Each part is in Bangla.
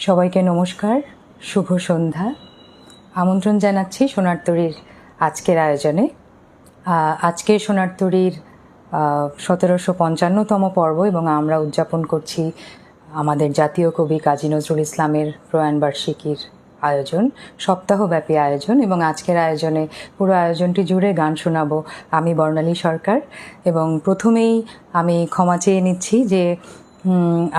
সবাইকে নমস্কার, শুভ সন্ধ্যা। আমন্ত্রণ জানাচ্ছি সোনার তরীর আজকের আয়োজনে। আজকে সোনার তরীর 1755তম পর্ব এবং আমরা উদযাপন করছি আমাদের জাতীয় কবি কাজী নজরুল ইসলামের প্রয়াণবার্ষিকীর আয়োজন, সপ্তাহব্যাপী আয়োজন। এবং আজকের আয়োজনে পুরো আয়োজনটি জুড়ে গান শোনাবো আমি বর্ণালী সরকার। এবং প্রথমেই আমি ক্ষমা চেয়ে নিচ্ছি যে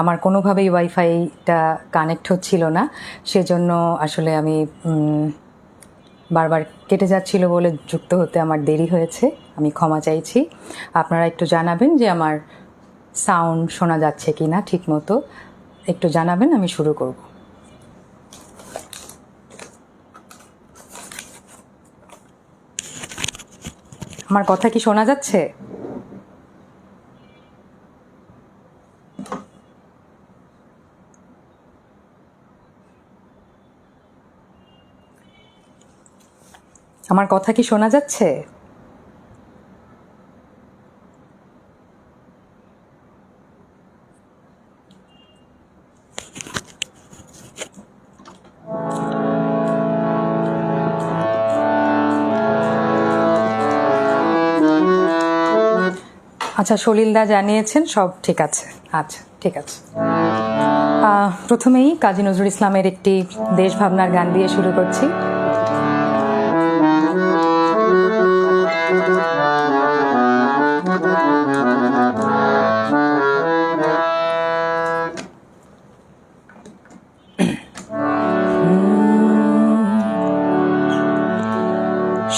আমার কোনোভাবেই ওয়াইফাইটা কানেক্ট হচ্ছিল না, সেজন্য আসলে আমি বারবার কেটে যাচ্ছিল বলে যুক্ত হতে আমার দেরি হয়েছে। আমি ক্ষমা চাইছি। আপনারা একটু জানাবেন যে আমার সাউন্ড শোনা যাচ্ছে কি না ঠিক মতো, একটু জানাবেন। আমি শুরু করব। আমার কথা কি শোনা যাচ্ছে? আমার কথা কি শোনা যাচ্ছে? আচ্ছা, সলিলদা জানিয়েছেন সব ঠিক আছে। আচ্ছা, ঠিক আছে। প্রথমেই কাজী নজরুল ইসলামের একটি দেশভাবনার গান দিয়ে শুরু করছি।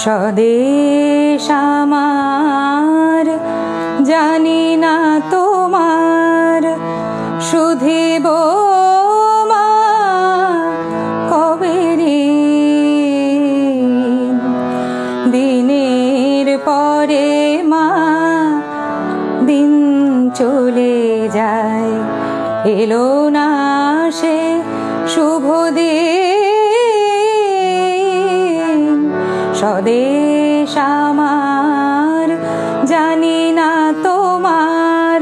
স্বদেশ আমার জানি না তোমার শুধিব মা কবে দিনের পরে মা দিন চলে যায়, এলো না সে শুভ দিন। স্বদেশ আমার জানি না তোমার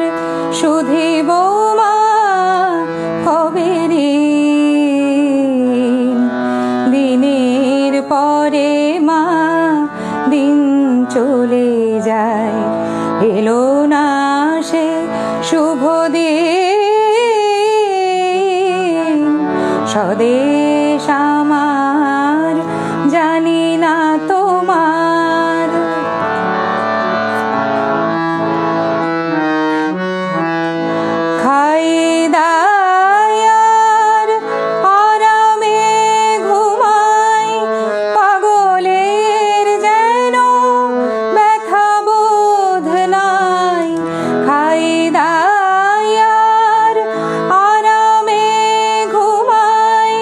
শুধিব মা কবে দিনের পরে মা দিন চলে যায়, এলো না সে শুভ দিন। স্বদেশ আমার জানি না তোমার। খাই দায়ার আরামে ঘুমাই, পাগলের যেন ব্যথা বোধ নাই। খাই দায়ার আরামে ঘুমাই,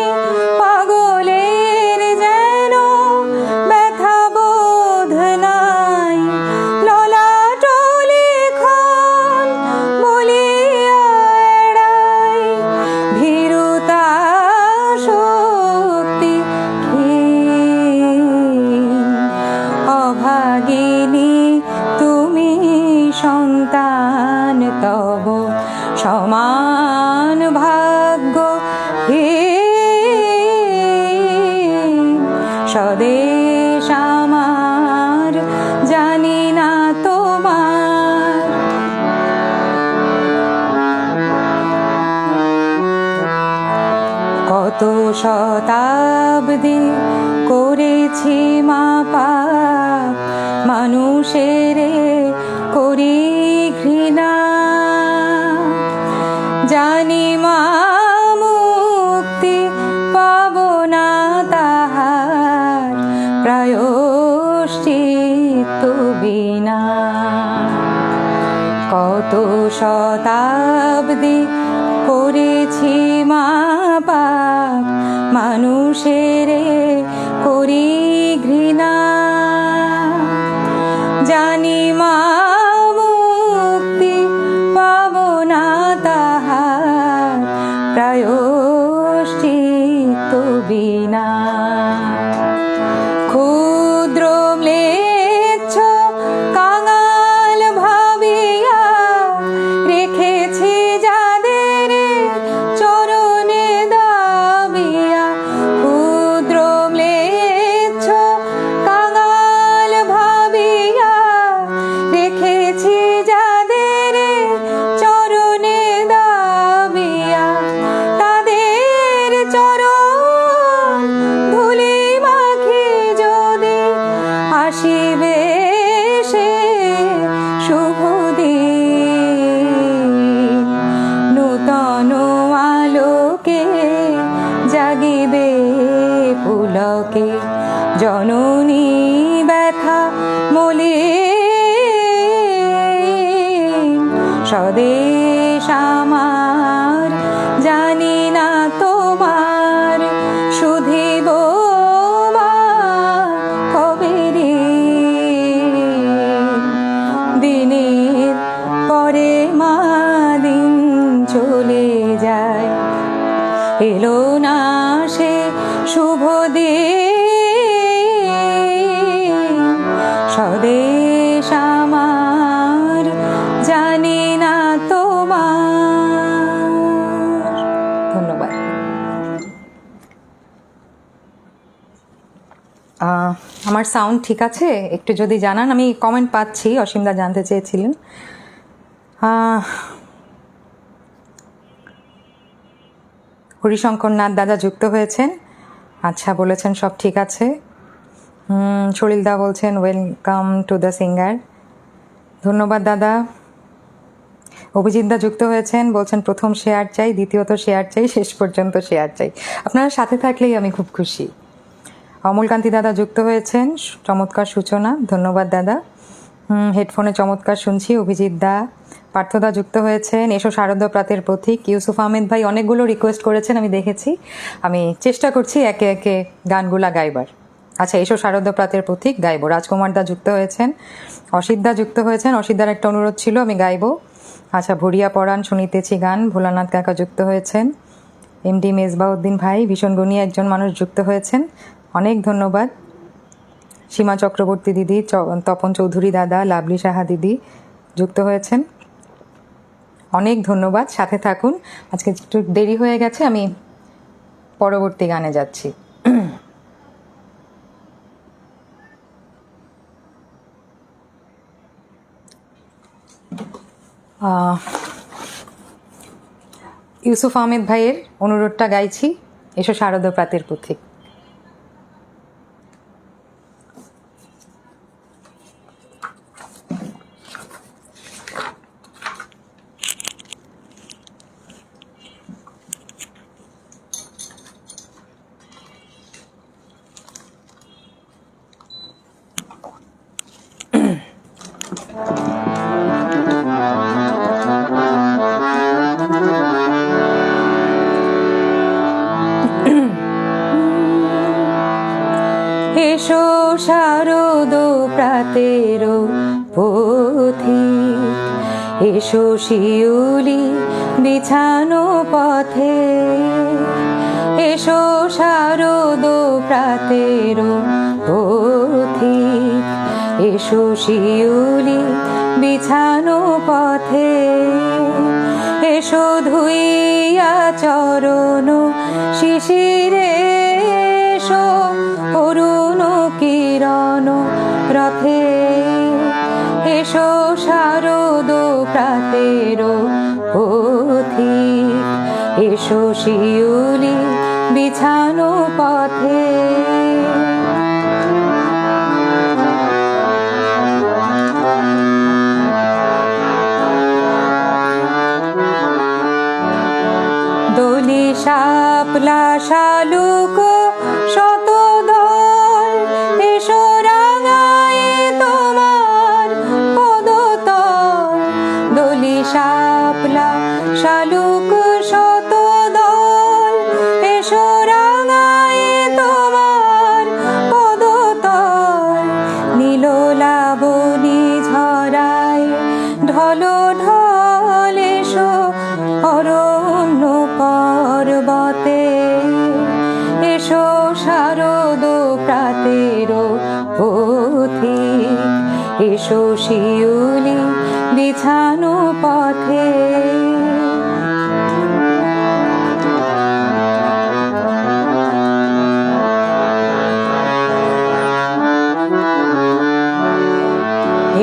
তব সমান ভাগ্য হে স্বদেশ আমার জানি না তোমার। কত শতাব্দী করেছি মাপা মানুষের করি ঘৃণা, জানি মা মুক্তি পাব না তাহার প্রায়শ্চিত্ত বিনা। কত শতাব্দী করেছি মাপা মানুষের করি ঘৃণা, জানি মা মুক্তি পাব না তাহার প্রায়শ্চিত্ত বিনা। ক্ষুদ্র ম্লেচ্ছ কাঙাল ভাবিয়া রেখেছি যাদের চরণে দাবিয়া। ক্ষুদ্র ম্লেচ্ছ কাঙাল ভাবিয়া রেখেছি যাদের চরণে দাবিয়া। তাদের চরণ ধুলি মাখি যদি আসিবে সে শুভ দিন, নূতন আলোকে জাগিবে পুলকে জননী ব্যথা মলিন। স্বদেশ আমার জানি না তোমার, শুধিব মা কবে ঋণ। দিনের পরে মা দিন চলে যায়, এলো না সে শুভ দিন। স্বদেশ আমার জানি না তোমার। ধন্যবাদ। আমার সাউন্ড ঠিক আছে? একটু যদি জানান। আমি কমেন্ট পাচ্ছি, অসীমদা জানতে চেয়েছিলেন। হরিশঙ্কর নাথ দাদা যুক্ত হয়েছেন, আচ্ছা বলেছেন সব ঠিক আছে। সলিলদা বলছেন ওয়েলকাম টু দ্য সিঙ্গার, ধন্যবাদ দাদা। অভিজিৎদা যুক্ত হয়েছেন, বলছেন প্রথম শেয়ার চাই, দ্বিতীয়ত শেয়ার চাই, শেষ পর্যন্ত শেয়ার চাই। আপনারা সাথে থাকলেই আমি খুব খুশি। অমলকান্তি দাদা যুক্ত হয়েছেন, চমৎকার সূচনা, ধন্যবাদ দাদা। হেডফোনে চমৎকার শুনছি। অভিজিৎদা, পার্থদা যুক্ত হয়েছেন। এসো শারদ প্রাতের পথিক। ইউসুফ আহমেদ ভাই অনেকগুলো রিকোয়েস্ট করেছেন, আমি দেখেছি। আমি চেষ্টা করছি একে একে গানগুলা গাইবার। আচ্ছা, এসো শারদ প্রাতের পথিক গাইব। রাজকুমার দা যুক্ত হয়েছেন, অসিতদা যুক্ত হয়েছেন। অসিতদার একটা অনুরোধ ছিল, আমি গাইব। আচ্ছা, ভরিয়া পরাণ শুনিতেছি গান, ভোলানাথ কাকা যুক্ত হয়েছেন। এমডি মেজবাউদ্দিন ভাই, ভীষণ গুণী একজন মানুষ যুক্ত হয়েছেন, অনেক ধন্যবাদ। সীমা চক্রবর্তী দিদি, তপন চৌধুরী দাদা, লাভলি সাহা দিদি যুক্ত হয়েছেন, অনেক ধন্যবাদ। সাথে থাকুন। আজকে একটু দেরি হয়ে গেছে, আমি পরবর্তী গানে যাচ্ছি। ইউসুফ আহমেদ ভাইয়ের অনুরোধটা গাইছি, এসো শারদ প্রাতের পথিক। এসো শারদ প্রাতের পথিক, এসো শিউলি বিছানো পথে, এসো শারদ প্রাতের পথিক, এসো শিউলি বিছানো পথে। এসো ধুইয়া চরণ শিশিরে, এসো অরুণ কিরণ রথে, এসো শারদ প্রাতের পথিক, এসো শিউলি বিছানো পথে। দোলি শাপলা শালুক শতদল, এসো রাঙায়ে তোমার পদতল। দোলি শাপলা শালুক শতদল, এসো রাঙায়ে তোমার পদতল। নীল লাবণী ঝরায় ঢল ঢল, এসো অরণ্য পর্বতে, এসো শারদ প্রাতের পথিক, এসো শিউলি বিছানো পথে।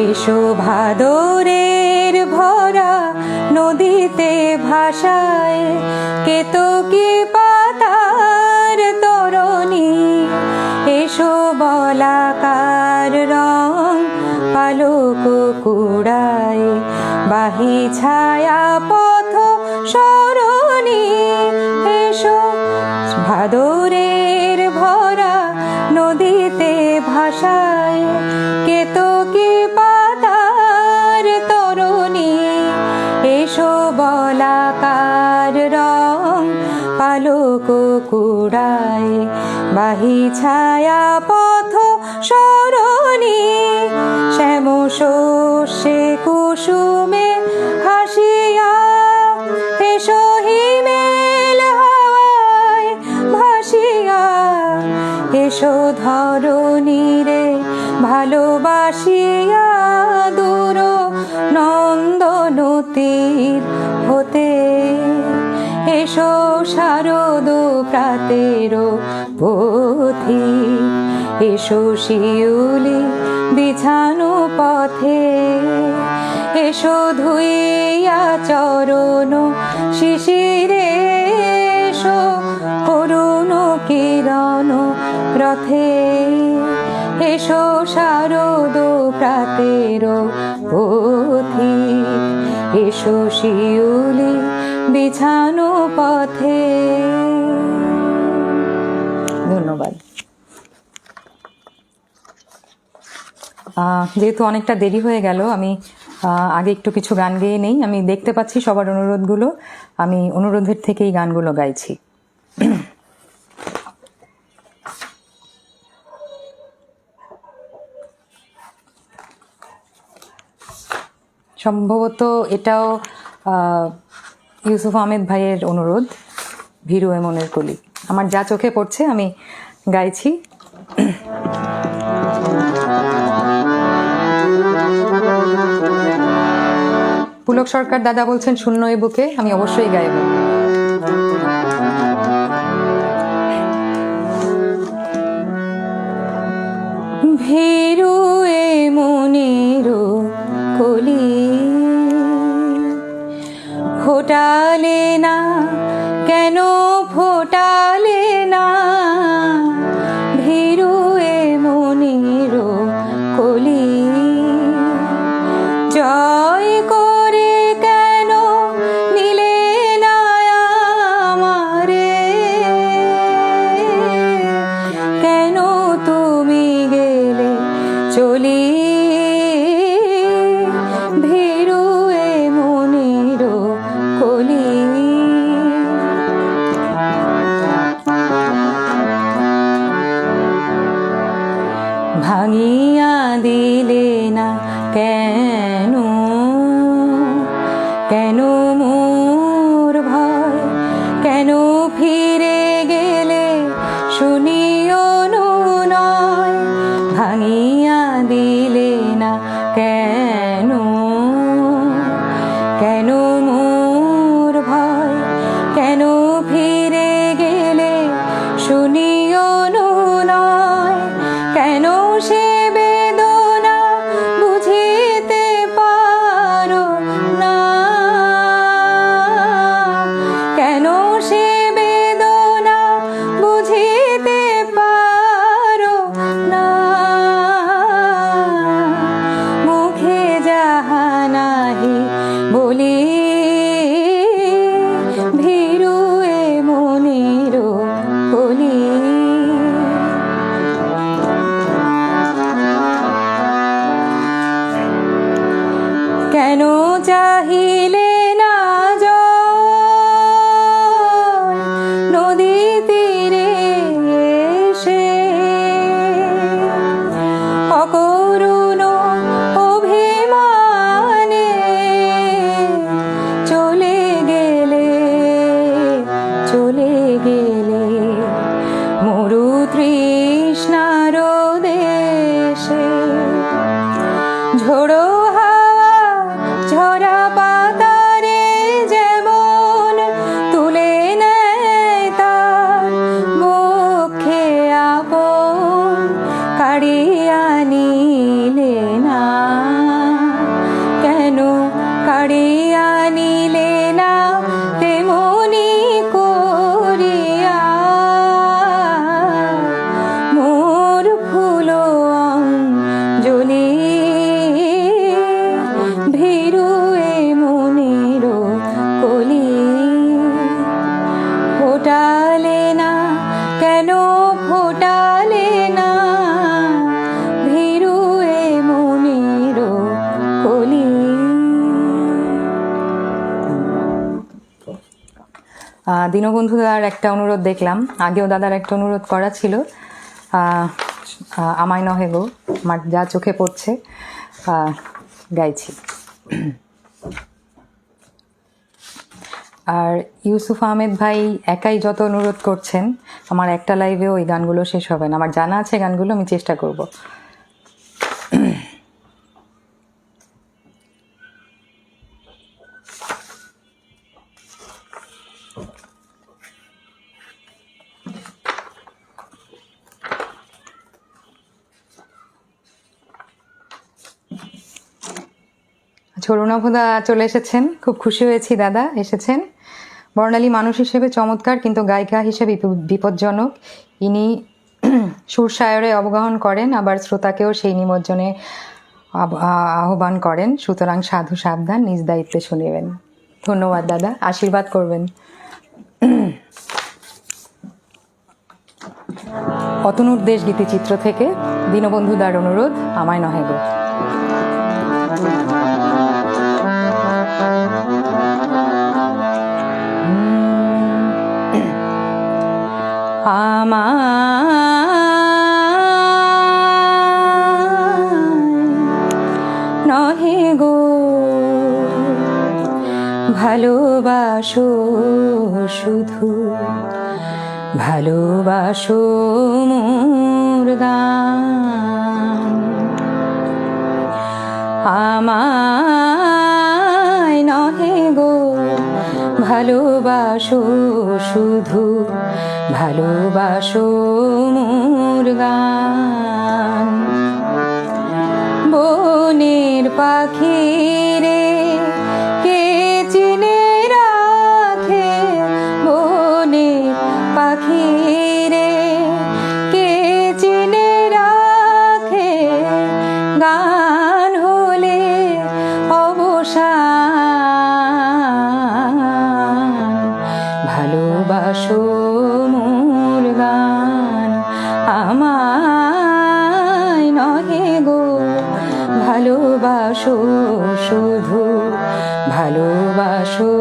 এসো ভাদরের ভরা নদীতে ভাসায় কেতকী পাতার তরণী, এসো বলাকার রং পালক কুড়ায় বাহি ছায়া পথ সরণী। এসো ভাদরের ভরা নদীতে ভাসায় কেতকী পাতার তরণী, এসো বলাকার রং পালক কুড়ায় বাহি ছায়া পথ সরণী। শ্যাম শস্যে কুসুমে হাসিয়া, এসো হিমেল হাওয়ায় ভাসিয়া, এসো ধরণীরে ভালোবাসিয়া, দূর নন্দন তীর হতে, এসো শারদ প্রাতের পথিক, এসো শিউলি বিছানো পথে, এসো ধুইয়া চরণ শিশিরে, এসো অরুণ কিরণ রথে, এসো শারদ প্রাতের পথিক, এসো শিউলি বিছানো পথে। ধন্যবাদ। যেহেতু অনেকটা দেরি হয়ে গেল, আমি আগে একটু কিছু গান গেয়ে নেই। আমি দেখতে পাচ্ছি সবার অনুরোধগুলো, আমি অনুরোধের থেকেই গানগুলো গাইছি। সম্ভবত এটাও ইউসুফ আহমেদ ভাইয়ের অনুরোধ, ভীরু এমনের কলি। আমার যা চোখে পড়ছে আমি গাইছি। পুলক সরকার দাদা বলছেন শূন্য এ বুকে, আমি অবশ্যই গাইব। ভীরু এমনের কলি ফোটালে না কেন, ফোটালে না, ভীরু এমনের কলি জয় করে কেন নিলে না আমারে, কেন তুমি গেলে চলি, ভীরু এমনের কলি। করিয়া তেমনি করিয়া মোর ফুল অঞ্জলি ভীরু এ মনের কলি ফোটালে না কেন ফোটালে না ভীরু এ মনের কলি। দীনবন্ধু দাদার একটা অনুরোধ দেখলাম, আগেও দাদার একটা অনুরোধ করা ছিল, আমায় নহে গো, আমার যা চোখে পড়ছে গাইছি। আর ইউসুফ আহমেদ ভাই একাই যত অনুরোধ করছেন, আমার একটা লাইভেও ওই গানগুলো শেষ হবে না। আমার জানা আছে গানগুলো, আমি চেষ্টা করব। অরুণাভদা চলে এসেছেন, খুব খুশি হয়েছি দাদা এসেছেন। বর্ণালী মানুষ হিসেবে চমৎকার, কিন্তু গায়িকা হিসেবে বিপজ্জনক। ইনি সুরসায়রে অবগাহন করেন, আবার শ্রোতাকেও সেই নিমজ্জনে আহ্বান করেন। সুতরাং সাধু সাবধান, নিজ দায়িত্বে শুনিবেন। ধন্যবাদ দাদা, আশীর্বাদ করবেন। অতনুর দেশ গীতিচিত্র থেকে দীনবন্ধুদার অনুরোধ, আমায় নহে গো। আমায় নহে গো ভালোবাসো শুধু, ভালোবাসো মোর গান। আমায় নহে গো ভালোবাসো শুধু, ভালোবাসো মোর গান। বনের পাখি রে কে চিনে রাখে, বনের পাখি রে কে চিনে রাখে, গান হলে অবসান। ভালোবাসো মোর গান, আমায় নহে গো ভালোবাসো শুধু, ভালোবাসো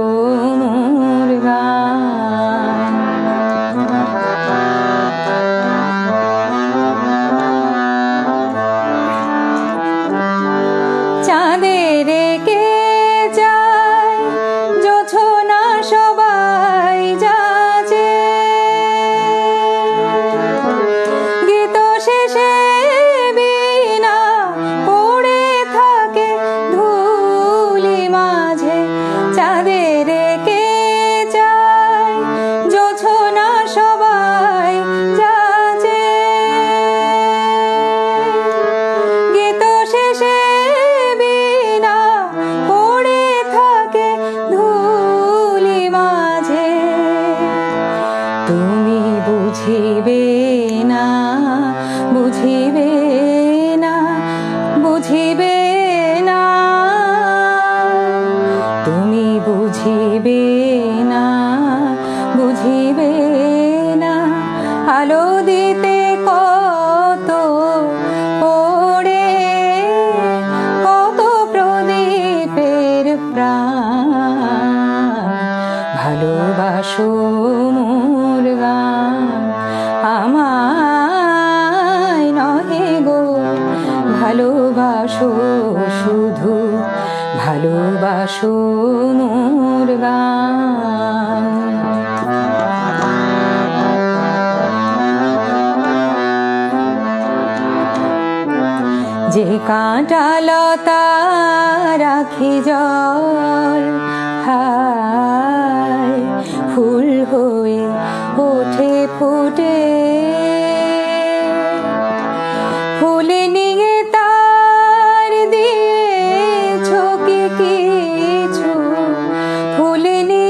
মোর গান। চাঁদের কে যায় জোছনা সবাই যাচে, গীত শেষে বিনা পড়ে থাকে ধুলি মাঝে। চাঁদের কে যায় জোছনা সবাই যাচে, গীত শেষে বিনা পড়ে থাকে ধুলি মাঝে। তুমি বুঝিবে না, বুঝিবে না, বুঝিবে না, তুমি বুঝিবে না, বুঝিবে না। আলো দিতে কত পড়ে, কত প্রদীপের প্রাণ। ভালোবাসো মোর গান, আমায় নহে গো ভালোবাসো শুধু, ভালোবাসো মোর গান। যে কাঁটা লতা রাখি জল, হায় ফুল হয়ে ওঠে ফুটে, ফুল নিয়ে তার দিয়েছ কি কিছু, ফুল নিয়ে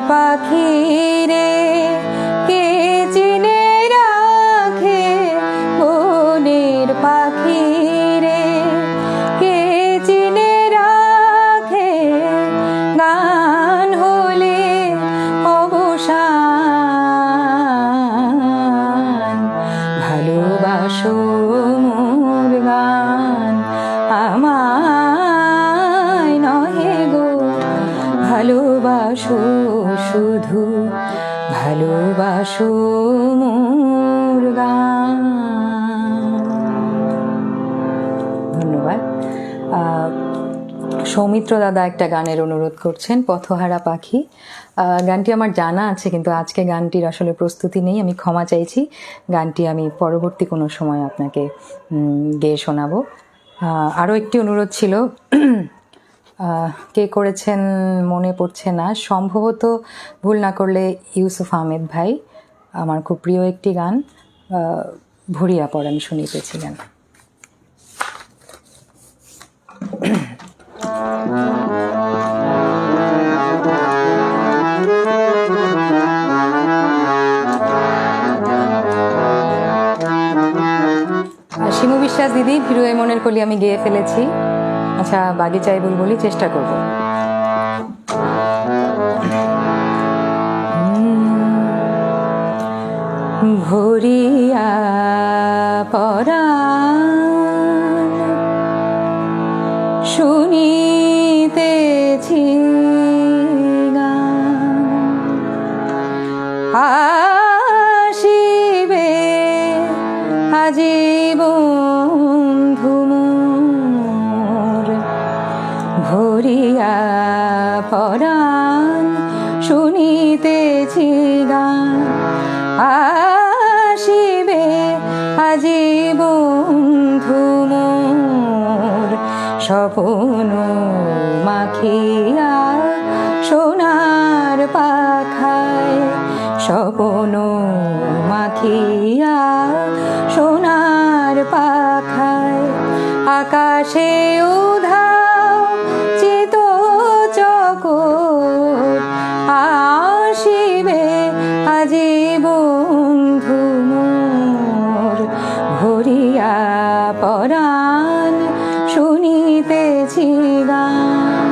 পাখি রে কে চিনে রাখে, বনের পাখি রে কে চিনে রাখে, গান হলে অবসান, ভালোবাসো মোর গান আমায় নহে গো, ভালোবাসো শুধু ভালোবাসো মোর গান। ধন্যবাদ। সৌমিত্র দাদা একটা গানের অনুরোধ করছেন, পথহারা পাখি। গানটি আমার জানা আছে, কিন্তু আজকে গানটির আসলে প্রস্তুতি নেই, আমি ক্ষমা চাইছি। গানটি আমি পরবর্তী কোনো সময় আপনাকে গেয়ে শোনাবো। আরও একটি অনুরোধ ছিল, কে করেছেন মনে পড়ছে না, সম্ভবত ভুল না করলে ইউসুফ আহমেদ ভাই। আমার খুব প্রিয় একটি গান, ভরিয়া পরাণ শুনিতেছিলেন। শিমু বিশ্বাস দিদি, ফিরুয়ে মনের কলি আমি গেয়ে ফেলেছি। আচ্ছা, বাগিচায় বুলবুলি চেষ্টা করব। ভরিয়া পরাণ শুনিতেছি গান, আসিবে আজি বন্ধু মোর, ভরিয়া পরাণ শুনিতেছি গান, আসিবে আজি বন্ধু মোর, স্বপ্ন মাখিয়া সোনার পাখায়, স্বপ্ন মাখিয়া সোনার পাখায়, আকাশে উধাও চিত চকোর, আসিবে আজি বন্ধু মোর, ভরিয়া পরাণ শুনিতেছি গান।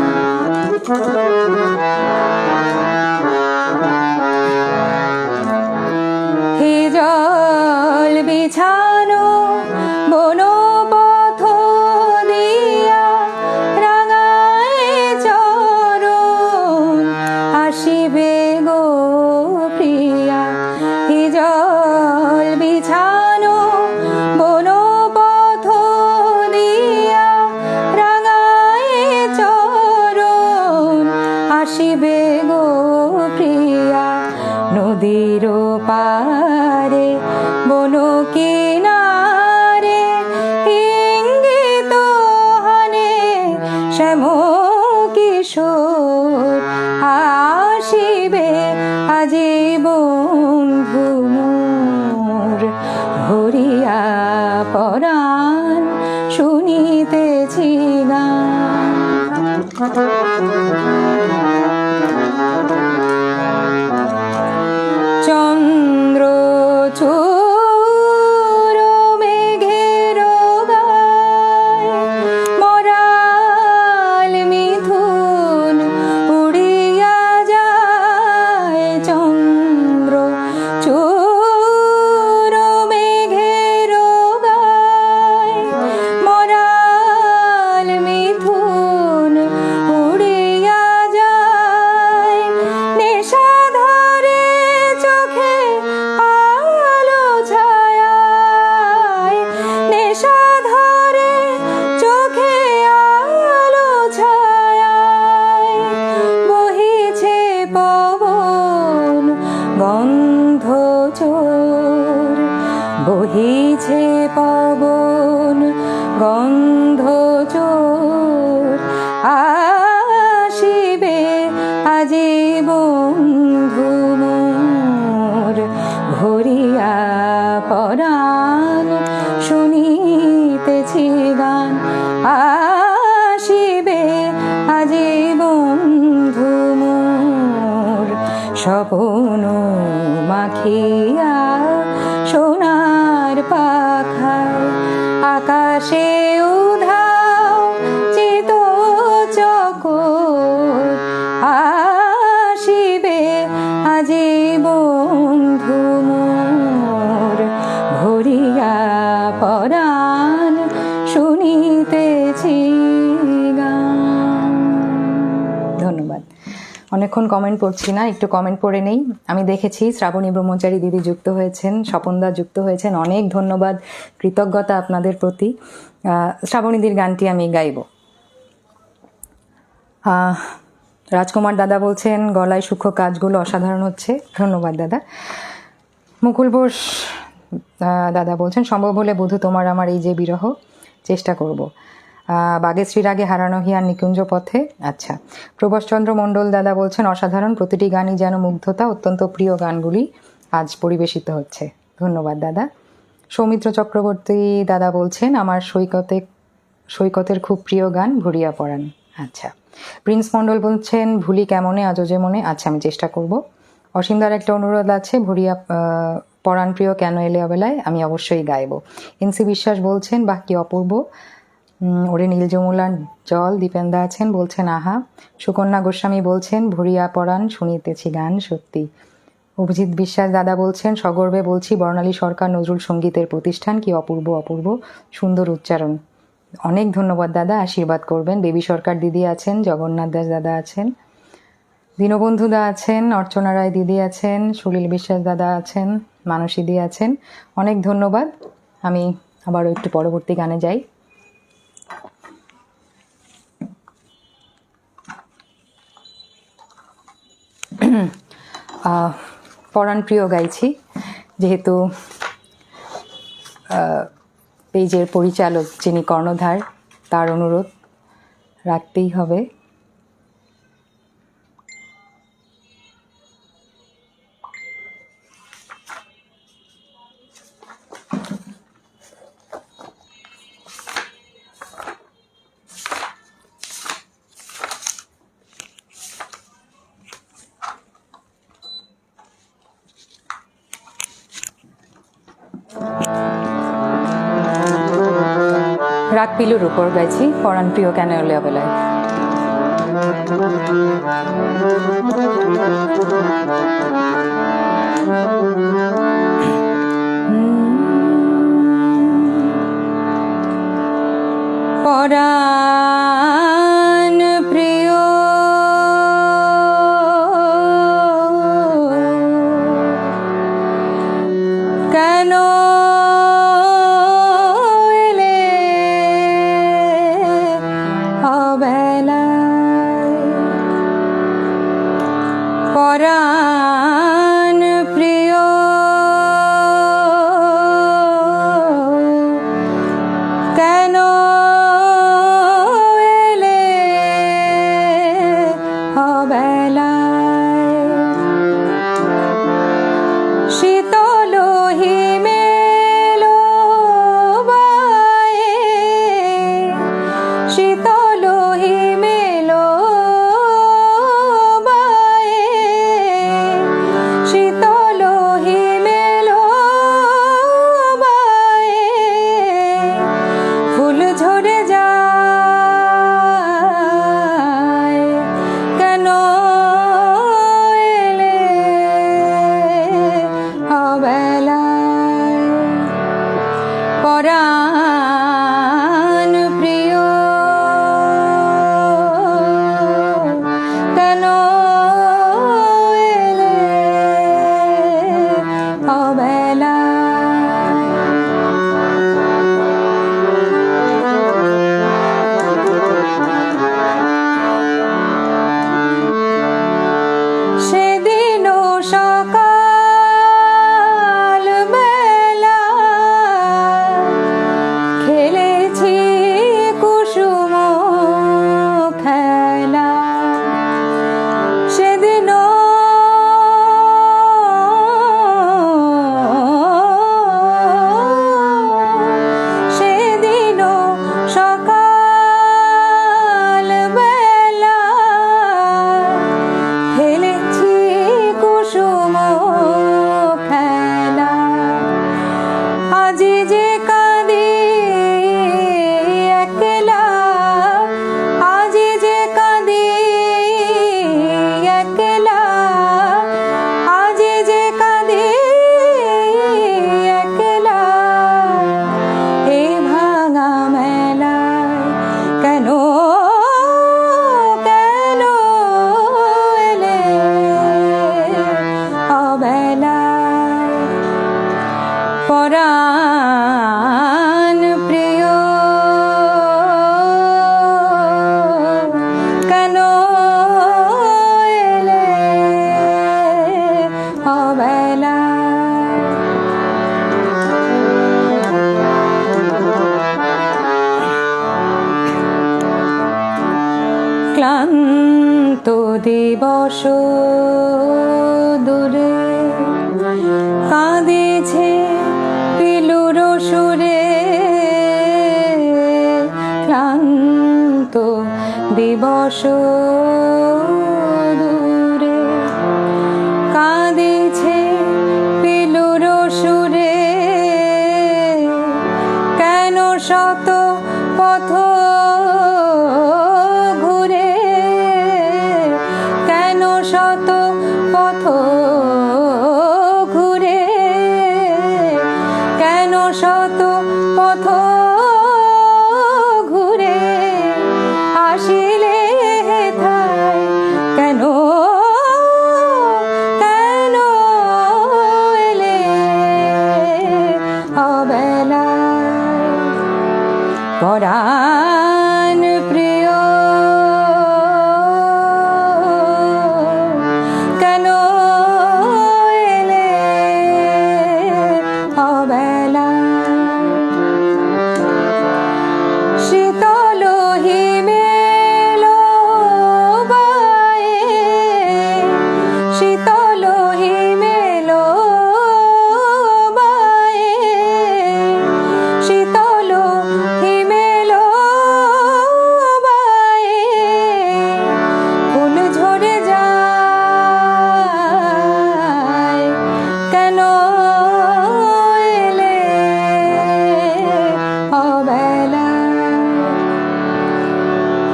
হে জল বিছানো বন পথ দিয়া, রাঙায় চরণ আসিবে গো প্রিয়া, হে জল বিছানো বন পথ দিয়া, রাঙায় চরণ আসিবে গো প্রিয়া, নদীর পারে বন কিনারে, ইঙ্গিত হানে শ্যাম কিশোর, আসিবে আজি বন্ধু মোর, ভরিয়া পরাণ শুনিতেছি গান। চন্দ্র চূর মেঘের গায়, মরাল মিথুন উড়িয়া যায়, চন্দ্র চূর মেঘের গায়, মরাল মিথুন উড়িয়া যায়, নেশাধরে চোখে আলো ছায়ায়, নেশাধরে চোখে আলো ছায়ায়, বহিছে পবন গন্ধ চোর, বহিছে পবন গন্ধ চোর, আসিবে আজি বন্ধু মোর, ভরিয়া পরাণ শুনিতেছি গান, আসিবে আজি বন্ধু মোর, স্বপন মাখিয়া সোনার পাখায় আকাশে উধাও চিত চকর আসিবে আজি বন্ধু মোর ভরিয়া পরাণ শুনিতেছি গান। ধন্যবাদ। অনেকক্ষণ কমেন্ট পড়ছি না, একটু কমেন্ট পড়ে নেই। আমি দেখেছি শ্রাবণী ব্রহ্মচারী দিদি যুক্ত হয়েছেন, স্বপনদা যুক্ত হয়েছেন, অনেক ধন্যবাদ, কৃতজ্ঞতা আপনাদের প্রতি। শ্রাবণীদির গানটি আমি গাইব। রাজকুমার দাদা বলছেন গলায় সূক্ষ্ম কাজগুলো অসাধারণ হচ্ছে, ধন্যবাদ দাদা। মুকুল বোস দাদা বলছেন সম্ভব হলে বধূ তোমার আমার এই যে বিরহ, চেষ্টা করব। বাগেশ্রীর আগে হারানো হিয়ার নিকুঞ্জ পথে, আচ্ছা। প্রভাষচন্দ্র মণ্ডল দাদা বলছেন অসাধারণ, প্রতিটি গানই যেন মুগ্ধতা, অত্যন্ত প্রিয় গানগুলি আজ পরিবেশিত হচ্ছে, ধন্যবাদ দাদা। সৌমিত্র চক্রবর্তী দাদা বলছেন আমার সৈকতের খুব প্রিয় গান ভরিয়া পরাণ, আচ্ছা। প্রিন্স মণ্ডল বলছেন ভুলি কেমনে আজও যে মনে, আচ্ছা আমি চেষ্টা করব। অসীমদার একটা অনুরোধ আছে ভরিয়া পরাণ প্রিয় কেন এলে অবেলায়, আমি অবশ্যই গাইব। এনসি বিশ্বাস বলছেন বাহ কি অপূর্ব, ওরে নীল যমুনার জল, দীপেন্দা আছেন বলছেন আহা। সুকন্যা গোস্বামী বলছেন ভরিয়া পরাণ শুনিতেছি গান সত্যি। অভিজিৎ বিশ্বাস দাদা বলছেন সগর্বে বলছি বর্ণালী সরকার নজরুল সঙ্গীতের প্রতিষ্ঠান, কি অপূর্ব অপূর্ব সুন্দর উচ্চারণ। অনেক ধন্যবাদ দাদা, আশীর্বাদ করবেন। বেবি সরকার দিদি আছেন, জগন্নাথ দাস দাদা আছেন, দীনবন্ধু দা আছেন, অর্চনা রায় দিদি আছেন, সুনীল বিশ্বাস দাদা আছেন, মানসী দি আছেন, অনেক ধন্যবাদ। আমি আবারও একটু পরবর্তী গানে যাই। পরাণ প্রিয় গাইছি, যেহেতু পেজের পরিচালক যিনি কর্ণধার, তার অনুরোধ রাখতেই হবে। রাগ পিলুর উপর গাইছি পরাণ প্রিয় কেন এলে অবেলায়। পরাণ প্রিয় কেন পরাণ প্রিয় কেন এলে অবেলায়, শীতল হিমেলো বায়ে, শীতল হিমেলো দিবস দূরে কাঁদিছে পিলুর সুরে ক্লান্ত দিবস দূরে কাঁদিছে পিলুর সুরে কেন শত পথ ঘুরে কেন শত পথ ঘুরে কেন শত পথ ঘুরে আসিলে হেথায় কেন কেন এলে অবেলায় পরাণ প্রিয় কেন এলে অবেলায় শীতল হিমেল বায়ে শীতল হিমেল বায়ে শীতল হিমেল বায়ে ফুল ঝরে যায় কেন এলে অবেলায়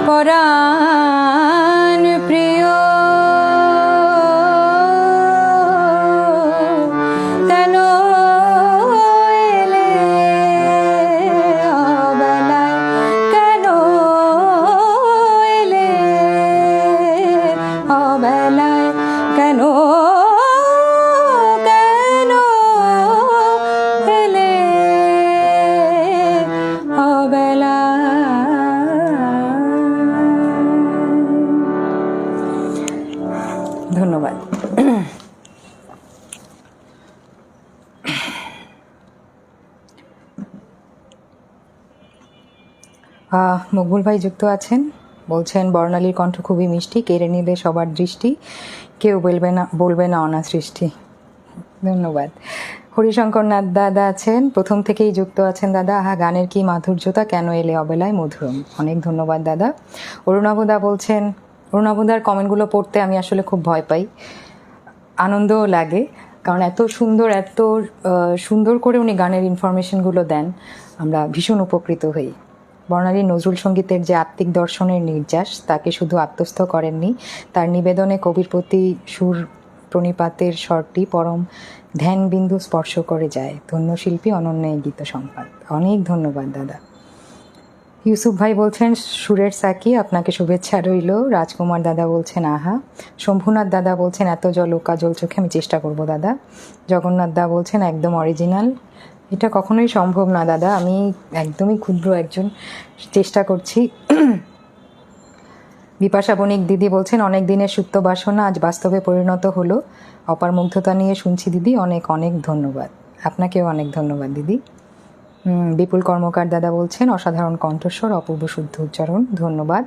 পরাণ প্রিয় কেন এলে অবেলায় কেন এলে অবেলায় কেন কেন এলে অবেলায়। ধন্যবাদ। মকবুল ভাই যুক্ত আছেন, বলছেন বর্ণালীর কণ্ঠ খুবই মিষ্টি, কেড়ে নিলে সবার দৃষ্টি, কেউ বলবে না অনা সৃষ্টি। ধন্যবাদ। হরিশঙ্কর নাথ দাদা আছেন, প্রথম থেকেই যুক্ত আছেন দাদা। আহা গানের কি মাধুর্যতা, কেন এলে অবেলায় মধুরম। অনেক ধন্যবাদ দাদা। অরুণাবদা বলছেন, অরুণাবদার কমেন্টগুলো পড়তে আমি আসলে খুব ভয় পাই, আনন্দও লাগে, কারণ এত সুন্দর করে উনি গানের ইনফরমেশনগুলো দেন, আমরা ভীষণ উপকৃত হই। বর্ণালী নজরুল সঙ্গীতের যে আত্মিক দর্শনের নির্যাস, তাকে শুধু আত্মস্থ করেননি, তার নিবেদনে কবির প্রতি সুর প্রণিপাতের স্বরটি পরম ধ্যানবিন্দু স্পর্শ করে যায়। ধন্য শিল্পী, অনন্য এই গীত সম্পাদ। অনেক ধন্যবাদ দাদা। ইউসুফ ভাই বলছেন সুরের সাকি, আপনাকে শুভেচ্ছা রইল। রাজকুমার দাদা বলছেন আহা। শম্ভুনাথ দাদা বলছেন এত জল কাজল চোখে, আমি চেষ্টা করব দাদা। জগন্নাথ দা বলছেন একদম অরিজিনাল। এটা কখনোই সম্ভব না দাদা, আমি একদমই ক্ষুদ্র একজন, চেষ্টা করছি। বিপাশা বণিক দিদি বলছেন অনেক দিনের সুপ্ত বাসনা আজ বাস্তবে পরিণত হলো, অপার মুগ্ধতা নিয়ে শুনছি দিদি, অনেক অনেক ধন্যবাদ। আপনাকেও অনেক ধন্যবাদ দিদি। বিপুল কর্মকার দাদা বলছেন অসাধারণ কণ্ঠস্বর, অপূর্ব শুদ্ধ উচ্চারণ, ধন্যবাদ।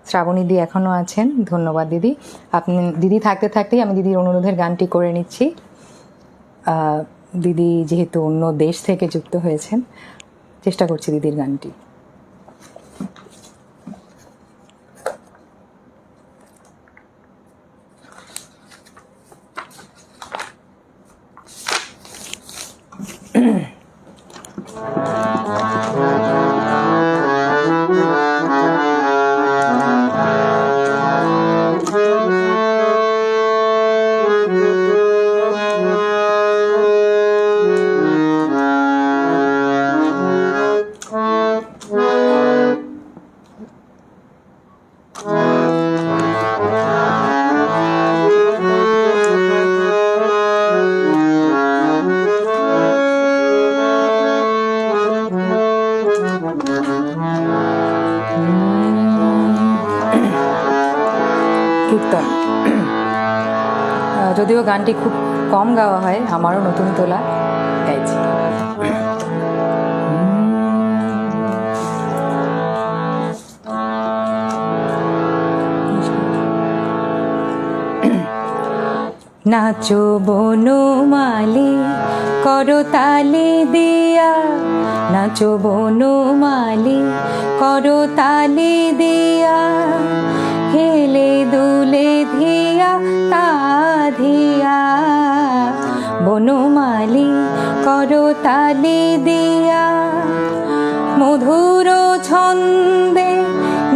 শ্রাবণী দি এখনও আছেন, ধন্যবাদ দিদি। আপনি দিদি থাকতে থাকতেই আমি দিদির অনুরোধের গানটি করে নিচ্ছি। দিদি যেহেতু অন্য দেশ থেকে যুক্ত হয়েছেন, চেষ্টা করছি দিদির গানটি। কীর্তন, যদিও গানটি খুব কম গাওয়া হয়, আমারও নতুন তোলা, গাইছি। নাচো বনমালী করতালি দিয়া, নাচো বনমালী করতালি দিয়া, হেলে দুলে ধিয়া তা ধিয়া, বনমালী করতালি দিয়া। মধুর ছন্দে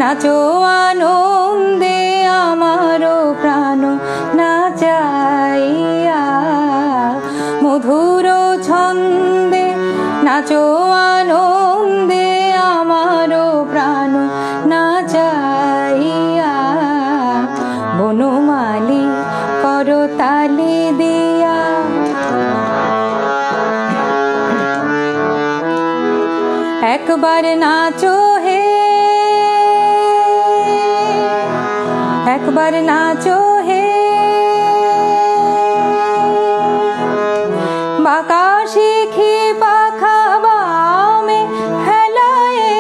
নাচো আনন্দে আমারো প্রাণ নাচাইয়া, মধুর ছন্দে নাচো আনন্দে আমারো প্রাণ নাচাইয়া, বনমালী করতালি দিয়া। একবার নাচো হে, একবার নাচো হে, বাঁকা শিখি পাখা বামে হেলায়ে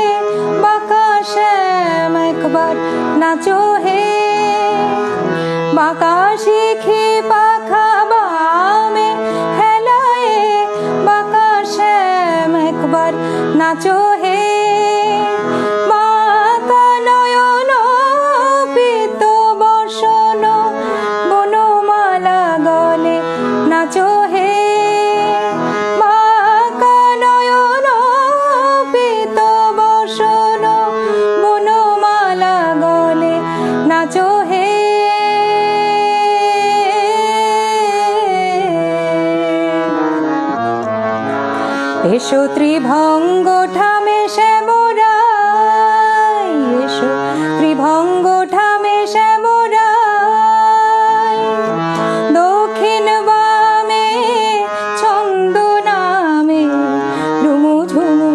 বাঁকা শ্যাম, একবার নাচো হে, বাঁকা শিখি পাখা বামে হেলায়ে বাঁকা শ্যাম, একবার নাচো হে। বাঁকা নয়ন পীত বসন বনমালা গলে নাচো হে, বাঁকা নয়ন পীত বসন বনমালা গলে নাচো হে। এসো ত্রিভঙ্গ ঠামে শ্যামরাই, এসো ত্রিভঙ্গ ঠামে শ্যামরাই, দক্ষিণ বামে ছন্দ নামে ঝুমু ঝুমু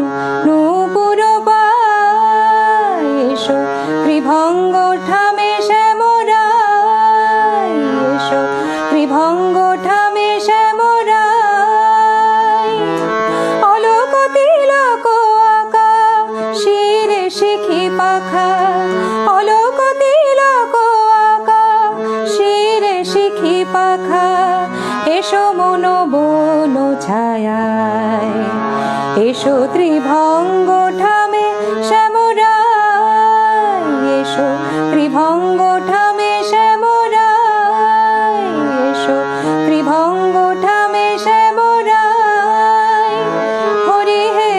নূপুর পাই, এসো ত্রিভঙ্গ ঠামে শ্যামরাই, এসো ত্রিভঙ্গ ঠামে শ্যামরাই, অলোক তিলক আঁকা শিরে শিখি পাখা, অলোক তিলক আঁকা শিরে শিখি পাখা, এসো মন বন ছায়ায়, এসো ত্রিভঙ্গ ঠামে শ্যামরাই, এসো ত্রিভঙ্গ ঠামে শ্যামরাই, এসো ত্রিভঙ্গ ঠামে শ্যামরাই। হরি হে,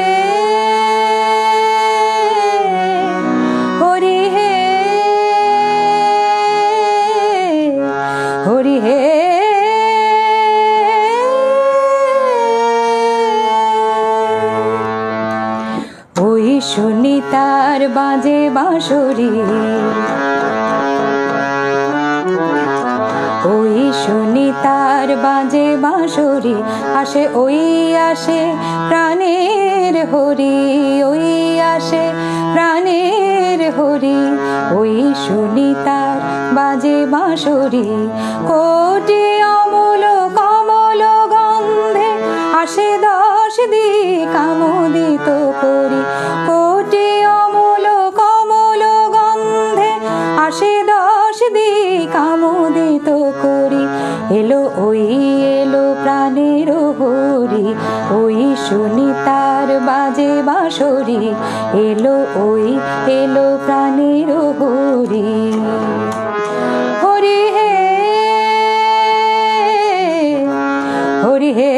হরি হে, হরি হে। ওই সুনিতার বাজে বাঁশরি, ওই সুনিতার বাজে বাঁশরি, আসে ওই আসে প্রাণের হরি, ওই আসে প্রাণের হরি, ওই সুনিতার বাজে বাঁশরি। কোটি অমল কমল গন্ধে আসে 10 দিক আমোদিত করি, কোটি অমল কমল গন্ধে আসে 10 দিক আমোদিত করি, এলো ওই এলো প্রাণের হরি, ওই সুনিতার বাজে বাঁশরি, এলো ওই এলো প্রাণের হরি। হরি হে, হরি হে,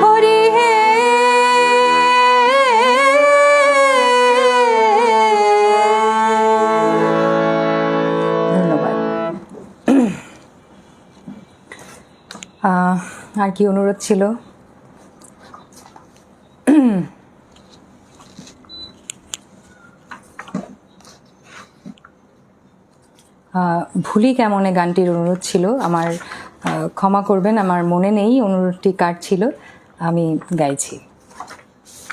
হরি হে। ধন্যবাদ। আর কি অনুরোধ ছিল? ভুলি কেমনে গানটির অনুরোধ ছিল, আমার ক্ষমা করবেন, আমার মনে নেই অনুরোধটি কার ছিল, আমি গাইছি।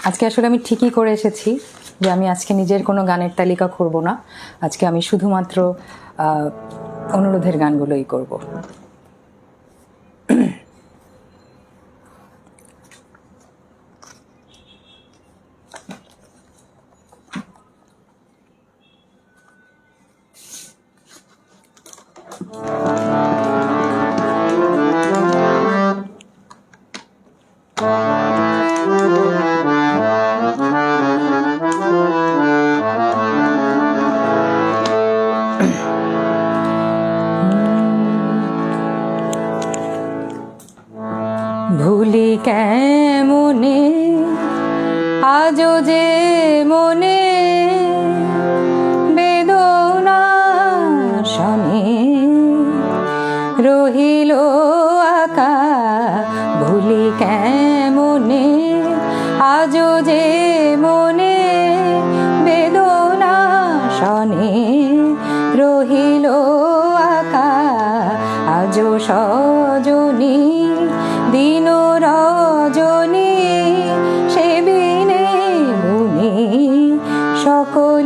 আজকে আসলে আমি ঠিকই করে এসেছি যে আমি আজকে নিজের কোনো গানের তালিকা করব না, আজকে আমি শুধুমাত্র অনুরোধের গানগুলোই করব।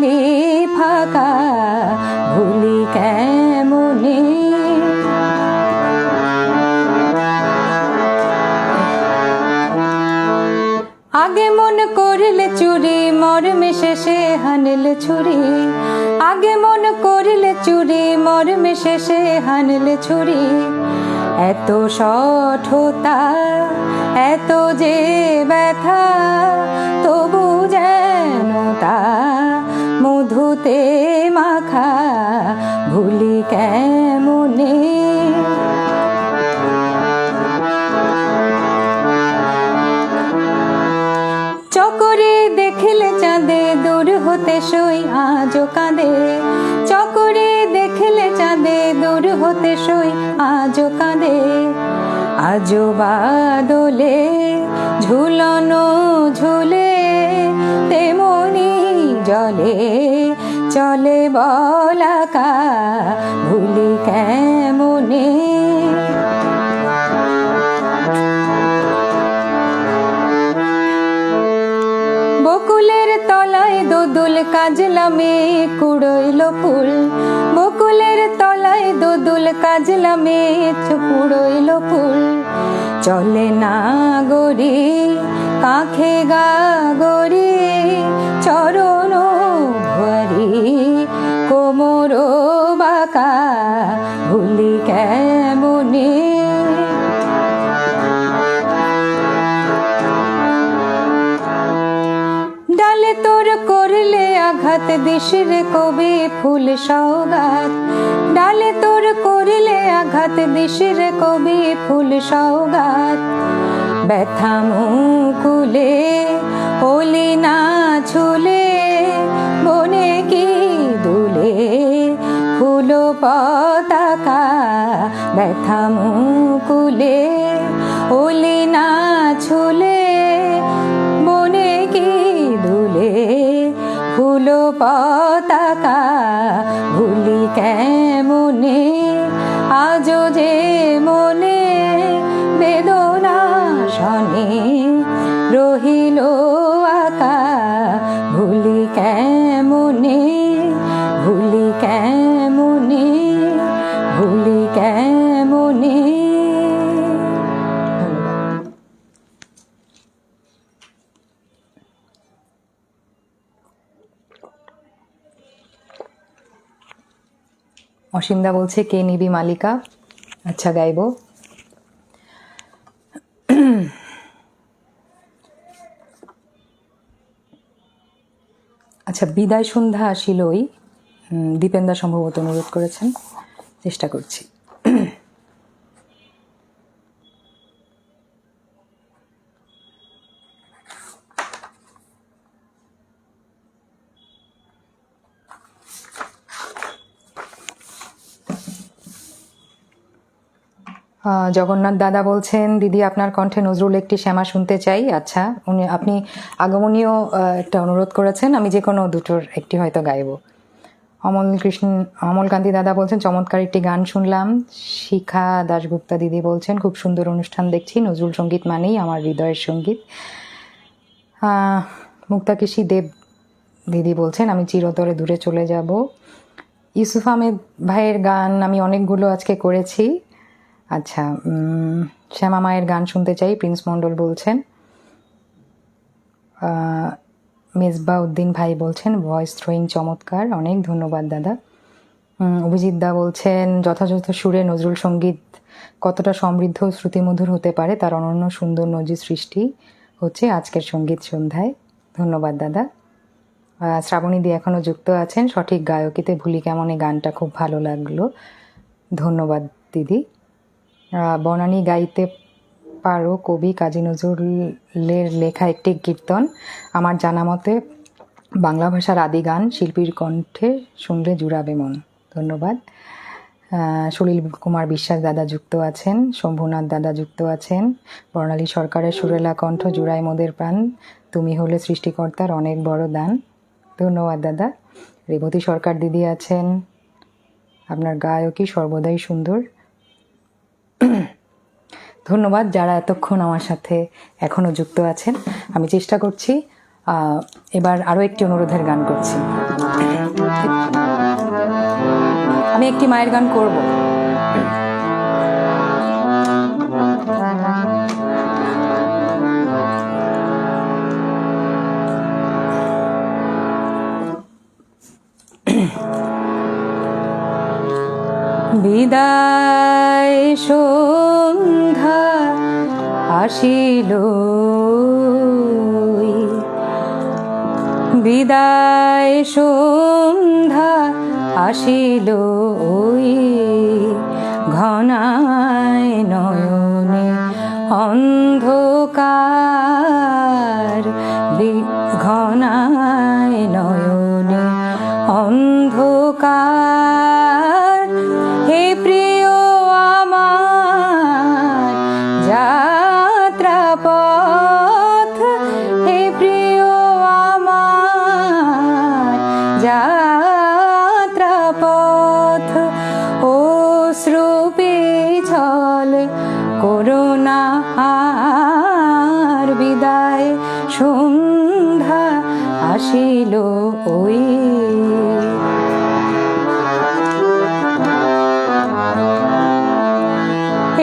সঙ্গে ফাঁকা ভুলি কেমনে। আগে মন করিলে চুরি মরমে শেষে হানলে ছুরি, আগে মন করিলে চুরি মরমে শেষে হানলে ছুরি। এত সঠতা এত যে ব্যথা তবু যেন তা মধুতে মাখা ভুলি কেমনে। চকরে দেখিলে চাঁদে দূর হতে সই আজও কাঁদে, চকরে দেখিলে চাঁদে দূর হতে সই আজও কাঁদে। আজও বাদলে ঝুলনো ঝুলে তেমনি জলে চলে বলাকা ভুলি কেমনে। বকুলের তলায় দোদুল কাজলামে কুড়ইল ফুল, বকুলের তলায় দোদুল কাজলামে কুড়ইল ফুল। চলে না গড়ি কাঁখে গা গড়ি চরণ ভরি কোমর বাঁকা ভুলি কেমনে। ডালে তোর করলে আঘাত দিশির কবি ফুল সৌগাত, ডালে তোর করলে আঘাত দিশির কবি ফুল সৌগাত। ব্যথা মুকুলে হলি না ছুলে বনে কি দুলে ফুল পতাকা। ব্যথা মুকুলে হলি না ছুলে বনে কি দুলে ফুল পতাকা ভুলি কেমনে। আজও যে মনে বেদনা শনে রহিল আকা ভুলি কেমনে, ভুলি কেমনে, ভুলি কেমনে। অসীমদা বলছে কে নিবি মালিকা। আচ্ছা গাইব। আচ্ছা বিদায় সন্ধ্যা আসিলই, দীপেন্দা সম্ভবত অনুরোধ করেছেন, চেষ্টা করছি। জগন্নাথ দাদা বলছেন দিদি আপনার কণ্ঠে নজরুল একটি শ্যামা শুনতে চাই। আচ্ছা আপনি আগমনীয় একটা অনুরোধ করেছেন, আমি যে কোনো দুটোর একটি হয়তো গাইব। অমলকান্তি দাদা বলছেন চমৎকার একটি গান শুনলাম। শিখা দাশগুপ্তা দিদি বলছেন খুব সুন্দর অনুষ্ঠান দেখছি, নজরুল সঙ্গীত মানেই আমার হৃদয়ের সঙ্গীত। মুক্তাকেশী দেব দিদি বলছেন আমি চিরতরে দূরে চলে যাব। ইউসুফ আহমেদ ভাইয়ের গান আমি অনেকগুলো আজকে করেছি। আচ্ছা শ্যামা মায়ের গান শুনতে চাই, প্রিন্স মণ্ডল বলছেন। মেজবা উদ্দিন ভাই বলছেন ভয়েস থ্রোয়িং চমৎকার, অনেক ধন্যবাদ দাদা। অভিজিৎ দা বলছেন যথাযথ সুরে নজরুল সঙ্গীত কতটা সমৃদ্ধ শ্রুতিমধুর হতে পারে তার অনন্য সুন্দর নজির সৃষ্টি হচ্ছে আজকের সঙ্গীত সন্ধ্যায়। ধন্যবাদ দাদা। শ্রাবণী দি এখনও যুক্ত আছেন, সঠিক গায়কিতে ভুলি কেমনে গানটা খুব ভালো লাগলো, ধন্যবাদ দিদি। বনানী গাইতে পারো কবি কাজী নজরুলের লেখা একটি কীর্তন, আমার জানা মতে বাংলা ভাষার আদি গান, শিল্পীর কণ্ঠে শুনলে জুড়াবে মন। ধন্যবাদ। সলিল কুমার বিশ্বাস দাদা যুক্ত আছেন, শম্ভুনাথ দাদা যুক্ত আছেন। বর্ণালী সরকারের সুরেলা কণ্ঠ জুড়াই মোদের প্রাণ, তুমি হলে সৃষ্টিকর্তার অনেক বড় দান। ধন্যবাদ দাদা। রেবতী সরকার দিদি আছেন, আপনার গায়কী সর্বদাই সুন্দর। ধন্যবাদ যারা এতক্ষণ আমার সাথে এখনও যুক্ত আছেন। আমি চেষ্টা করছি এবার আরও একটি অনুরোধের গান করছি। আমি একটি মায়ের গান করব। বিদায় সন্ধ্যা আসিল, বিদায় সন্ধ্যা আসিল, ওই ঘনায় নয়নে অন্ধকার, ঘনায় নয়নে অন্ধকার। হে প্রিয় আমার যাত্রা পথ, হে প্রিয় আমার যাত্রা পথ, অশ্রু পিছল করোনা আর। বিদায় সন্ধ্যা আসিল, ওই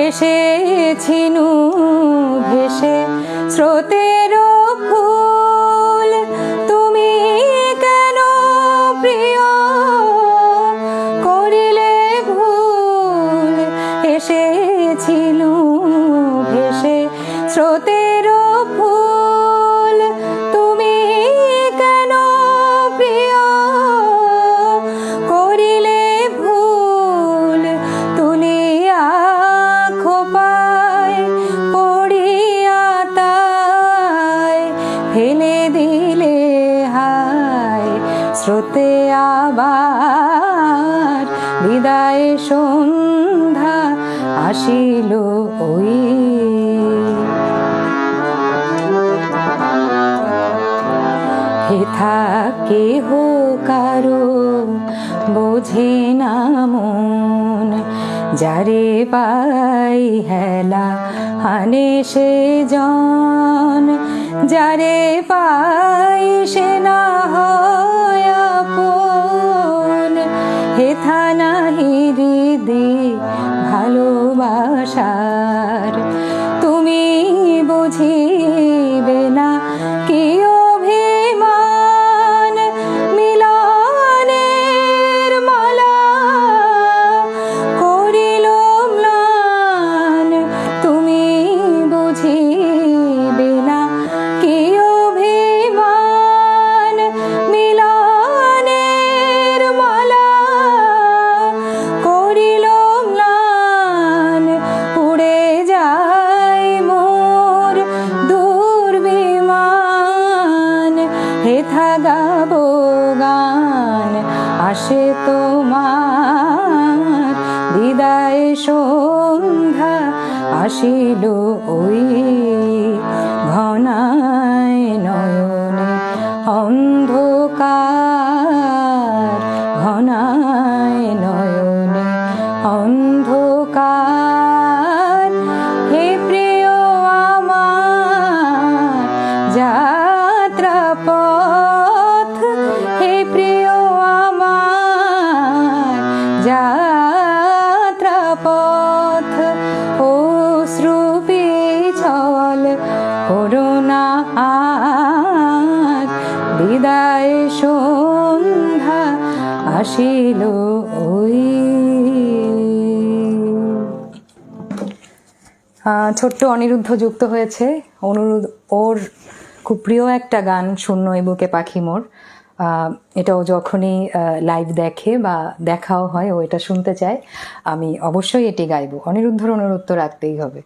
এসেছিনু ভেসে স্রোতের ফুল, তুমি কেন প্রিয় করিলে ভুল। এসেছিনু ভেসে স্রোতের ফুল, তুমি কেন প্রিয় করিলে ভুল। তুলিয়া খোপায় পড়িয়া তাই ফেলে দিলে হায় স্রোতে আবার। বিদায় সন্ধ্যা আসিল, ওই হেথা কেহ কারো বোঝে না মন, যারে পাই হেলা হানে সে জন, যারে পাই সে না হয় আপন। হেথা নাহি হৃদি ভালোবাসার, তুমি বুঝিবে না কি অভিমান। মিলনের মালা করিল ম্লান, তুমি বুঝিবে না কি অভিমান। মিলনের মালা করিল ম্লান, উড়ে যায় মোর দুর্বিমান। হেথা গাবো গান আসে তোমার। বিদায় সন্ধ্যা আসিল, ওই ঘনায় নয়নে অন্ধকার, ঘনায় নয়নে অন্ধকার। হে প্রিয় আমার যাত্রা পথ, হে প্রিয় আমার যাত্রা পথ, অশ্রু পিছল করোনা আর। বিদায় সন্ধ্যা আসিল, ওই ছোট্ট অনিরুদ্ধ যুক্ত হয়েছে। ওর খুব প্রিয় একটা গান শূন্য এ বুকে পাখি মোর। এটাও যখনই লাইভ দেখে বা দেখাও হয় ও এটা শুনতে চায়। আমি অবশ্যই এটি গাইব। অনিরুদ্ধর অনুরোধ তো রাখতেই হবে।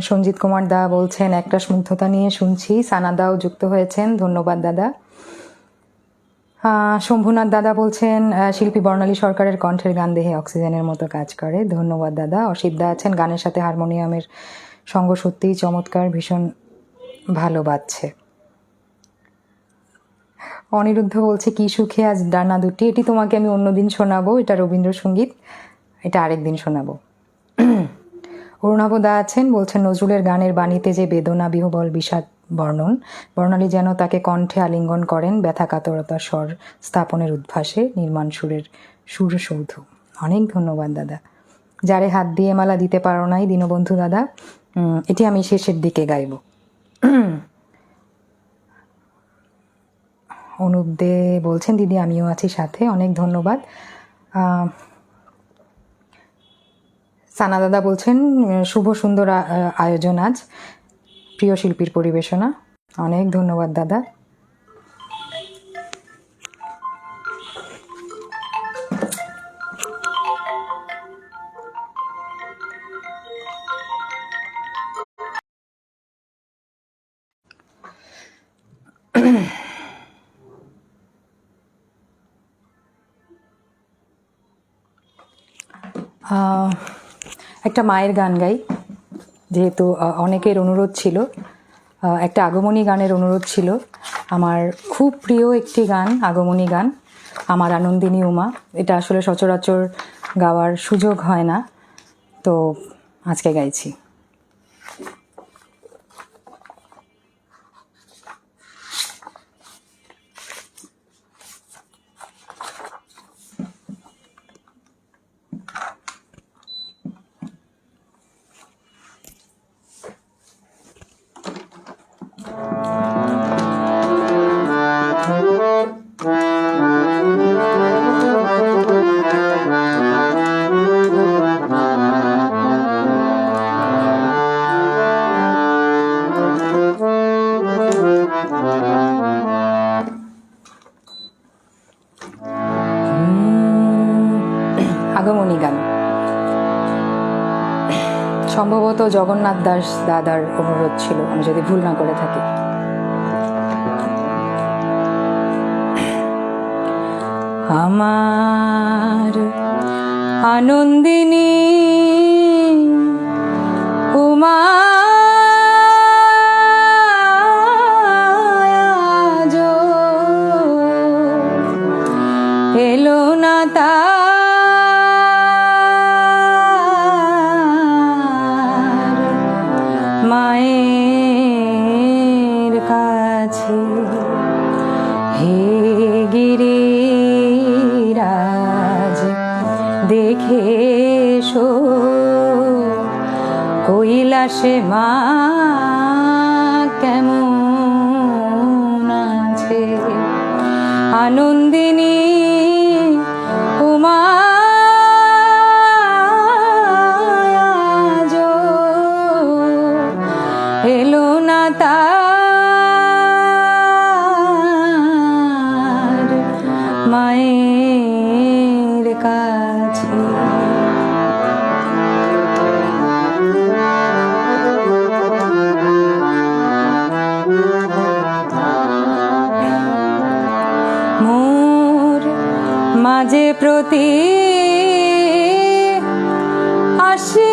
সঞ্জিত কুমার দা বলছেন একটা স্নিগ্ধতা নিয়ে শুনছি। সানা দাও যুক্ত হয়েছেন, ধন্যবাদ দাদা। শম্ভুনাথ দাদা বলছেন শিল্পী বর্ণালী সরকারের কণ্ঠের গান দেহে অক্সিজেনের মতো কাজ করে, ধন্যবাদ দাদা। অসিত দা আছেন গানের সাথে হারমোনিয়ামের সঙ্গ সত্যিই চমৎকার, ভীষণ ভালো বাজছে। অনিরুদ্ধ বলছে কি সুখে আজ ডানা দুটি, এটি তোমাকে আমি অন্যদিন শোনাবো, এটা রবীন্দ্রসঙ্গীত, এটা আরেকদিন শোনাবো। অরুণাভ দা আছেন, বলছেন নজরুলের গানের বাণীতে যে বেদনা বিহবল বিষাদ বর্ণালী যেন তাকে কণ্ঠে আলিঙ্গন করেন, ব্যথা কাতরতার স্বর স্থাপনের উদ্ভাসে নির্মাণ সুরের সুরসৌধ। অনেক ধন্যবাদ দাদা। যারে হাত দিয়ে মালা দিতে পারো নাই দীনবন্ধু দাদা, এটি আমি শেষের দিকে গাইব। অনুপ দে বলছেন দিদি আমিও আছি সাথে, অনেক ধন্যবাদ। সানা দাদা বলছেন শুভ সুন্দর আয়োজন আজ, প্রিয় শিল্পীর পরিবেশনা, অনেক ধন্যবাদ দাদা। একটা মায়ের গান গাই, যেহেতু অনেকের অনুরোধ ছিল, একটা আগমনী গানের অনুরোধ ছিল। আমার খুব প্রিয় একটি গান, আগমনী গান, আমার আনন্দিনী উমা। এটা আসলে সচরাচর গাওয়ার সুযোগ হয় না, তো আজকে গাইছি। আগমনী গান সম্ভবত জগন্নাথ দাস দাদার অনুরোধ ছিল, আমি যদি ভুল না করে থাকি। আমার আনন্দিনী উমা এলো না তা মায়ের কাছে, হে গিরিরাজ দেখে এসো কৈলাসে মা কেমন আছে। আনন্দিনী উমা এলো না তার মায়ের কাছে। মোর মাঝে প্রতি আসে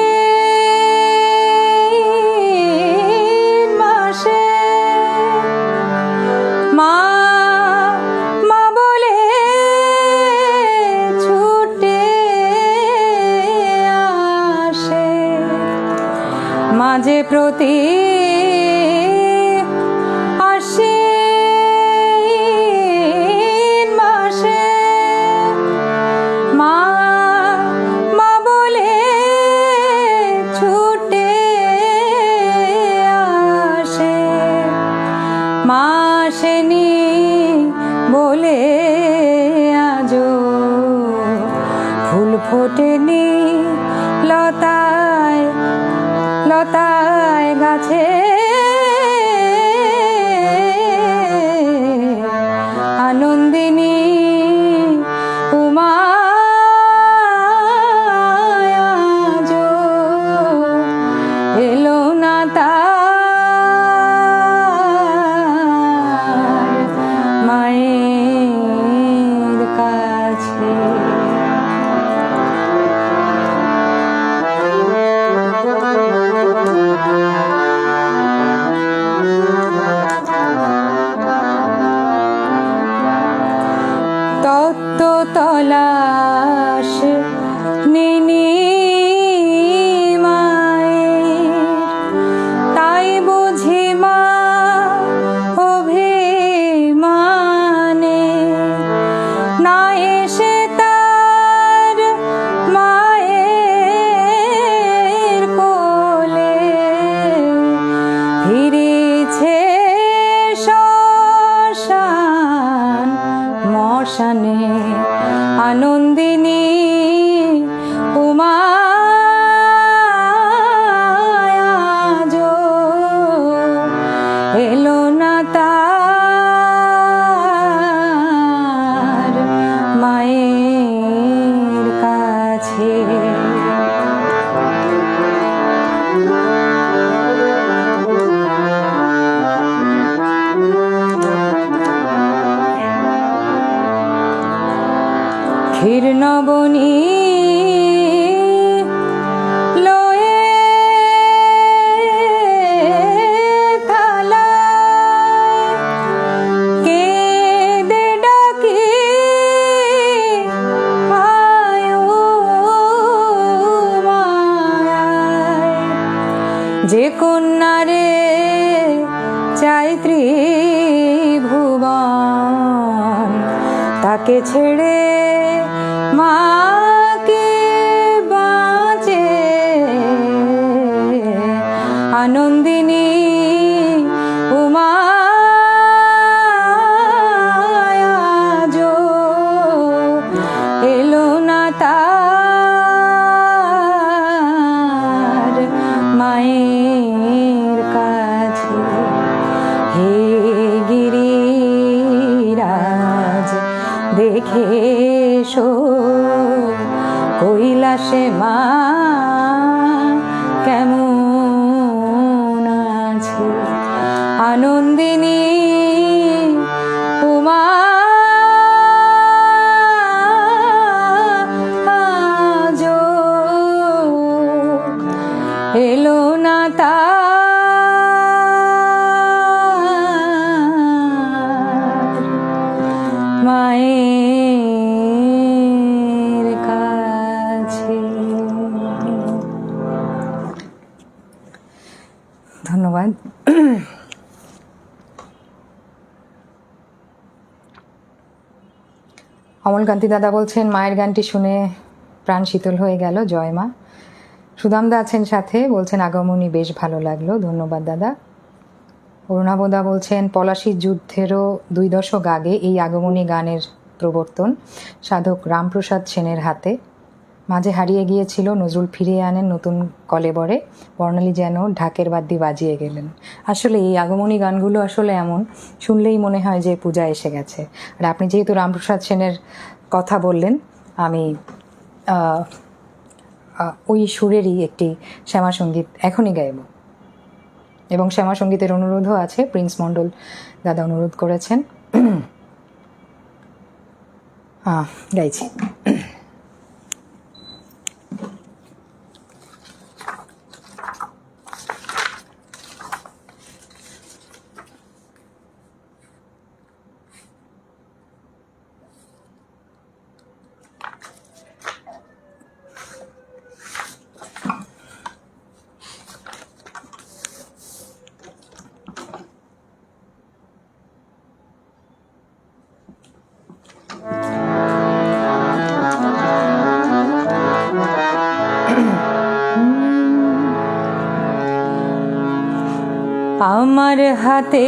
মাঝে প্রতি আসে মাসে, মা মা বলে ছুটে আসে। মা আসেনি বলে আজো ফুল ফোটেনি লতায় লতায় গাছে। আনন্দিনী উমা এলো না তার মায়ের কাছে। তো তলাশ নিনি তাই বুঝি মা অভিমানে না এসে তার মায়ের কোলে ফিরেছে শ্মশান মশানে আনন্দিনী উমা এলো না তার মায়ের কাছে। ক্ষীরনবনী যে কন্যারে চাই ত্রিভুবন তাকে ছেড়ে মাকে বাঁচে আনন্দিনী উমা এলো না তার মায়ের কাছে। হে গিরিরাজ দেখে এসো কৈলাসে মা কেমন আছে আনন্দিনী উমা এলো না তার মায়ের কাছে। ধন্যবাদ। অমলকান্তি দাদা বলছেন মায়ের গানটি শুনে প্রাণ শীতল হয়ে গেল, জয় মা। সুদামদা আছেন সাথে, বলছেন আগমনী বেশ ভালো লাগলো, ধন্যবাদ দাদা। অরুণাবোদা বলছেন পলাশীর যুদ্ধেরও 2 দশক আগে এই আগমনী গানের প্রবর্তন সাধক রামপ্রসাদ সেনের হাতে। মাঝে হারিয়ে গিয়েছিল, নজরুল ফিরিয়ে আনেন নতুন কলেবরে, বর্ণালী যেন ঢাকের বাদ্যি বাজিয়ে গেলেন। আসলে এই আগমনী গানগুলো আসলে এমন, শুনলেই মনে হয় যে পূজা এসে গেছে। আর আপনি যেহেতু রামপ্রসাদ সেনের কথা বললেন, আমি ওই সুরেরই একটি শ্যামাসঙ্গীত এখনই গাইব, এবং শ্যামাসঙ্গীতের অনুরোধও আছে, প্রিন্স মণ্ডল দাদা অনুরোধ করেছেন। গাইছি। আমার হাতে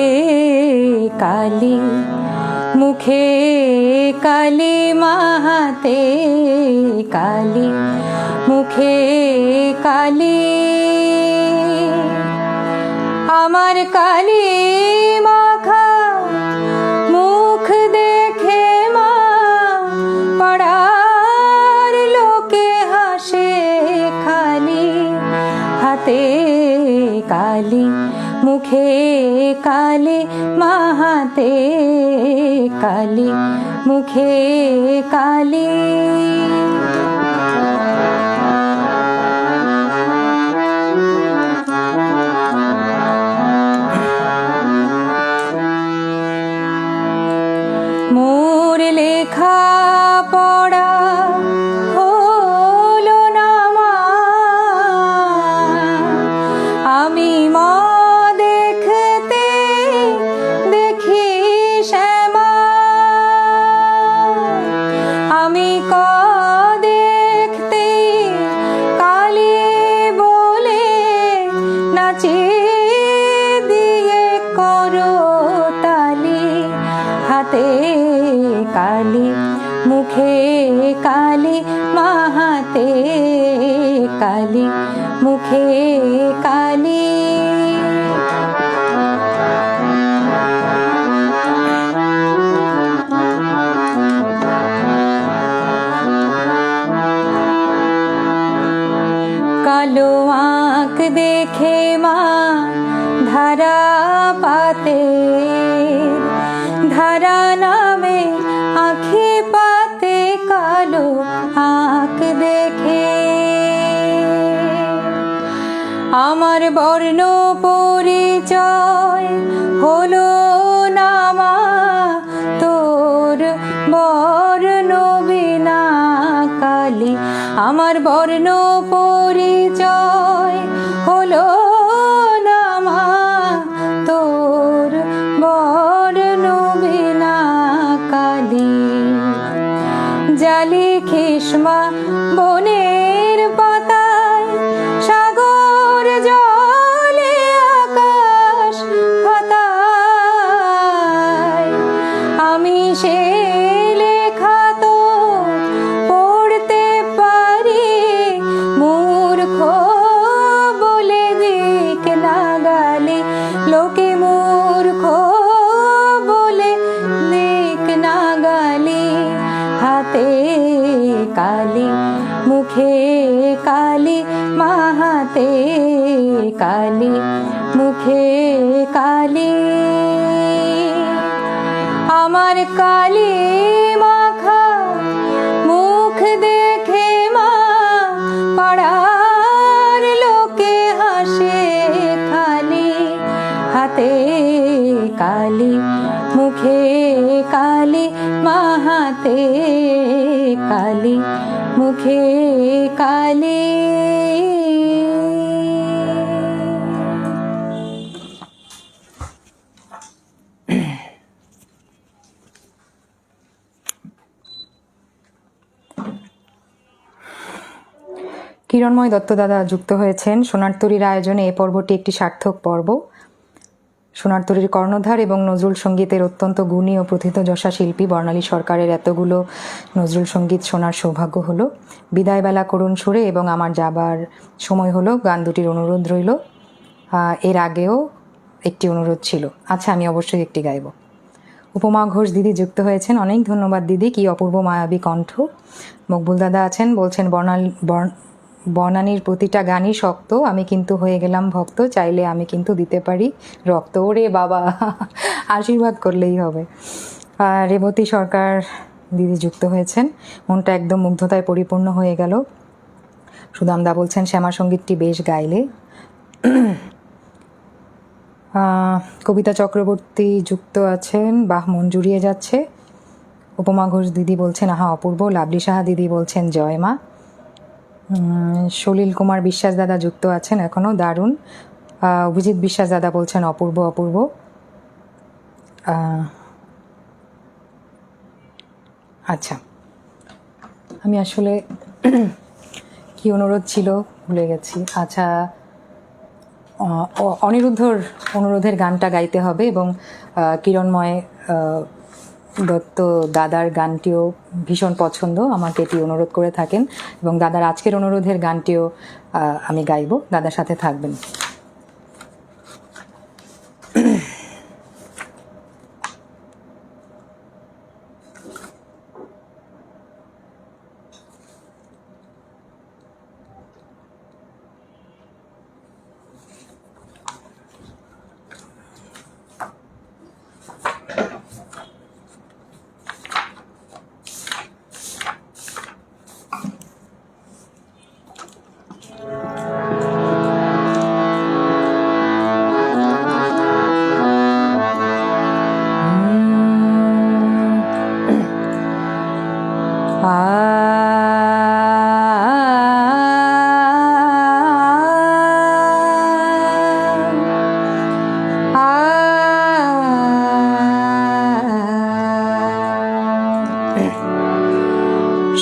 কালি, মুখে কালি, মা হাতে কালি, মুখে কালি, আমার কালি মাখা মুখ দেখে মা পাড়ার লোকে হাসে খালি। হাতে কালি, মুখে কালি, মা হাতে কালি, মুখে কালি। মোর লেখা পড়া হলো না মা, আমি মা দেখতে দেখি শ্যামা, আমি ক দেখতে কালী বলে নাচি দিয়ে করো তালি, হাতে কালী মুখে কালী, মা হাতে কালী মুখে কালী। কালো আঁক দেখে মা ধারা পাতে, ধারা নামে আঁখি পাতে কালো আঁক দেখে। আমার বর্ণ পরিচয় হলো না মা, তোর বর্ণ বিনা কালী, আমার বর্ণ পরিচয় হলো না মা, তোর বর্ণ বিনা কালী। জালি খিসমা বনের পাতায়, সাগর জলে আকাশ খাতায়, আমি সে লেখা তো পড়তে পারি, মূর্খ বলে দিক না গালি, লোকে মূর্খ বলে দিক না গালি, হাতে কালী মুখে কালী, মা হাতে কালী মুখে কালী। আমার কালী মাখা মুখ দেখে মা পাড়ার লোকে হাসে খালি, হাতে কালী মুখে কালী, মা হাতে কালী মুখে কালী। কিরণময় দত্ত দাদা যুক্ত হয়েছেন। সোনার তরীর আয়োজনে এ পর্বটি একটি সার্থক পর্ব। সোনার তরীর কর্ণধার এবং নজরুল সঙ্গীতের অত্যন্ত গুণী ও প্রথিতযশা শিল্পী বর্ণালী সরকারের এতগুলো নজরুল সঙ্গীত শোনার সৌভাগ্য হলো। বিদায়বেলা করুণ সুরে এবং আমার যাবার সময় হলো গান দুটির অনুরোধ রইল। এর আগেও একটি অনুরোধ ছিল। আচ্ছা, আমি অবশ্যই একটি গাইব। উপমা ঘোষ দিদি যুক্ত হয়েছেন, অনেক ধন্যবাদ দিদি, কি অপূর্ব মায়াবী কণ্ঠ। মকবুল দাদা আছেন, বলছেন বর্ণালীর প্রতিটা গানই শক্ত, আমি কিন্তু হয়ে গেলাম ভক্ত, চাইলে আমি কিন্তু দিতে পারি রক্ত। ওরে বাবা, আশীর্বাদ করলেই হবে। রেবতী সরকার দিদি যুক্ত হয়েছেন, মনটা একদম মুগ্ধতায় পরিপূর্ণ হয়ে গেল। সুদামদা বলছেন শ্যামা সঙ্গীতটি বেশ গাইলে। কবিতা চক্রবর্তী যুক্ত আছেন, বাহ মন জুড়িয়ে যাচ্ছে। উপমা ঘোষ দিদি বলছেন আহা অপূর্ব। লাভলি সাহা দিদি বলছেন জয় মা। সলিল কুমার বিশ্বাস দাদা যুক্ত আছেন এখনও, দারুণ। অভিজিৎ বিশ্বাস দাদা বলছেন অপূর্ব অপূর্ব। আচ্ছা, আমি আসলে কি অনুরোধ ছিল ভুলে গেছি। আচ্ছা, অনিরুদ্ধর অনুরোধের গানটা গাইতে হবে এবং কিরণময় দত্ত দাদার গানটিও ভীষণ পছন্দ, আমাকে এটি অনুরোধ করে থাকেন এবং দাদার আজকের অনুরোধের গানটিও আমি গাইব, দাদার সাথে থাকবেন।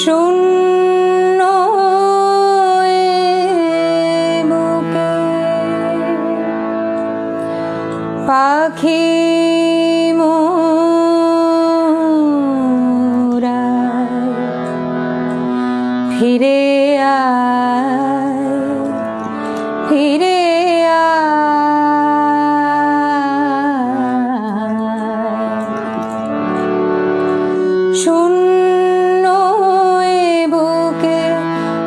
শূন্য বুকে পাখি মোরায় ফিরে আয়, ফিরে আয়। শূন্য বুকে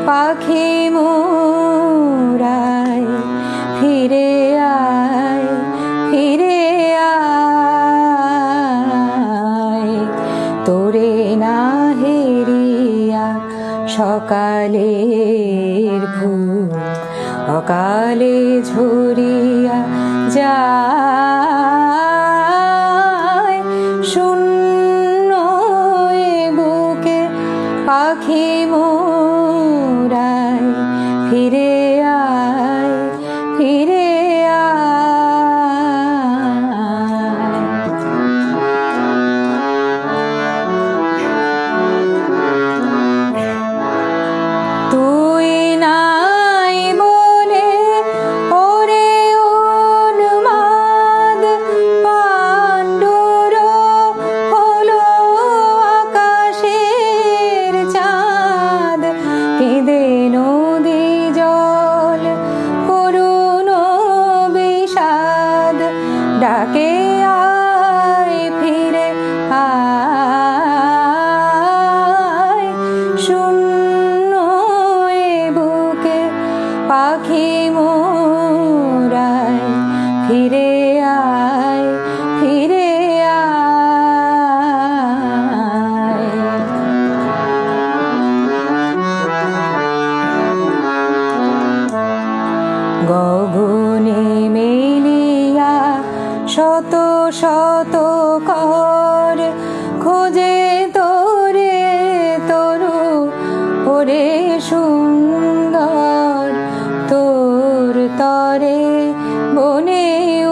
পাখি মোরায় ফিরে আয়, ফিরে আয়। তোরে না হেরিয়া সকালের ফুল অকালে ঝরিয়া যায়। শূন্য বুকে পাখি মোরায় ফিরে আয়, ফিরে তুই নাই বলে ওরে উন্মাদ পাণ্ডুর হলো আকাশের চাঁদ। কেঁদে নদী জল করুণ বিষাদ ডাকে আয়, ফিরে আয়। শূন্য বুকে পাখি মোরায় ফিরে আয়, ফিরে আয়। গগনে মেলিয়া শত শত কর খোঁজে তোরে তরু ওরে সুন্দর। তোর তরে বনে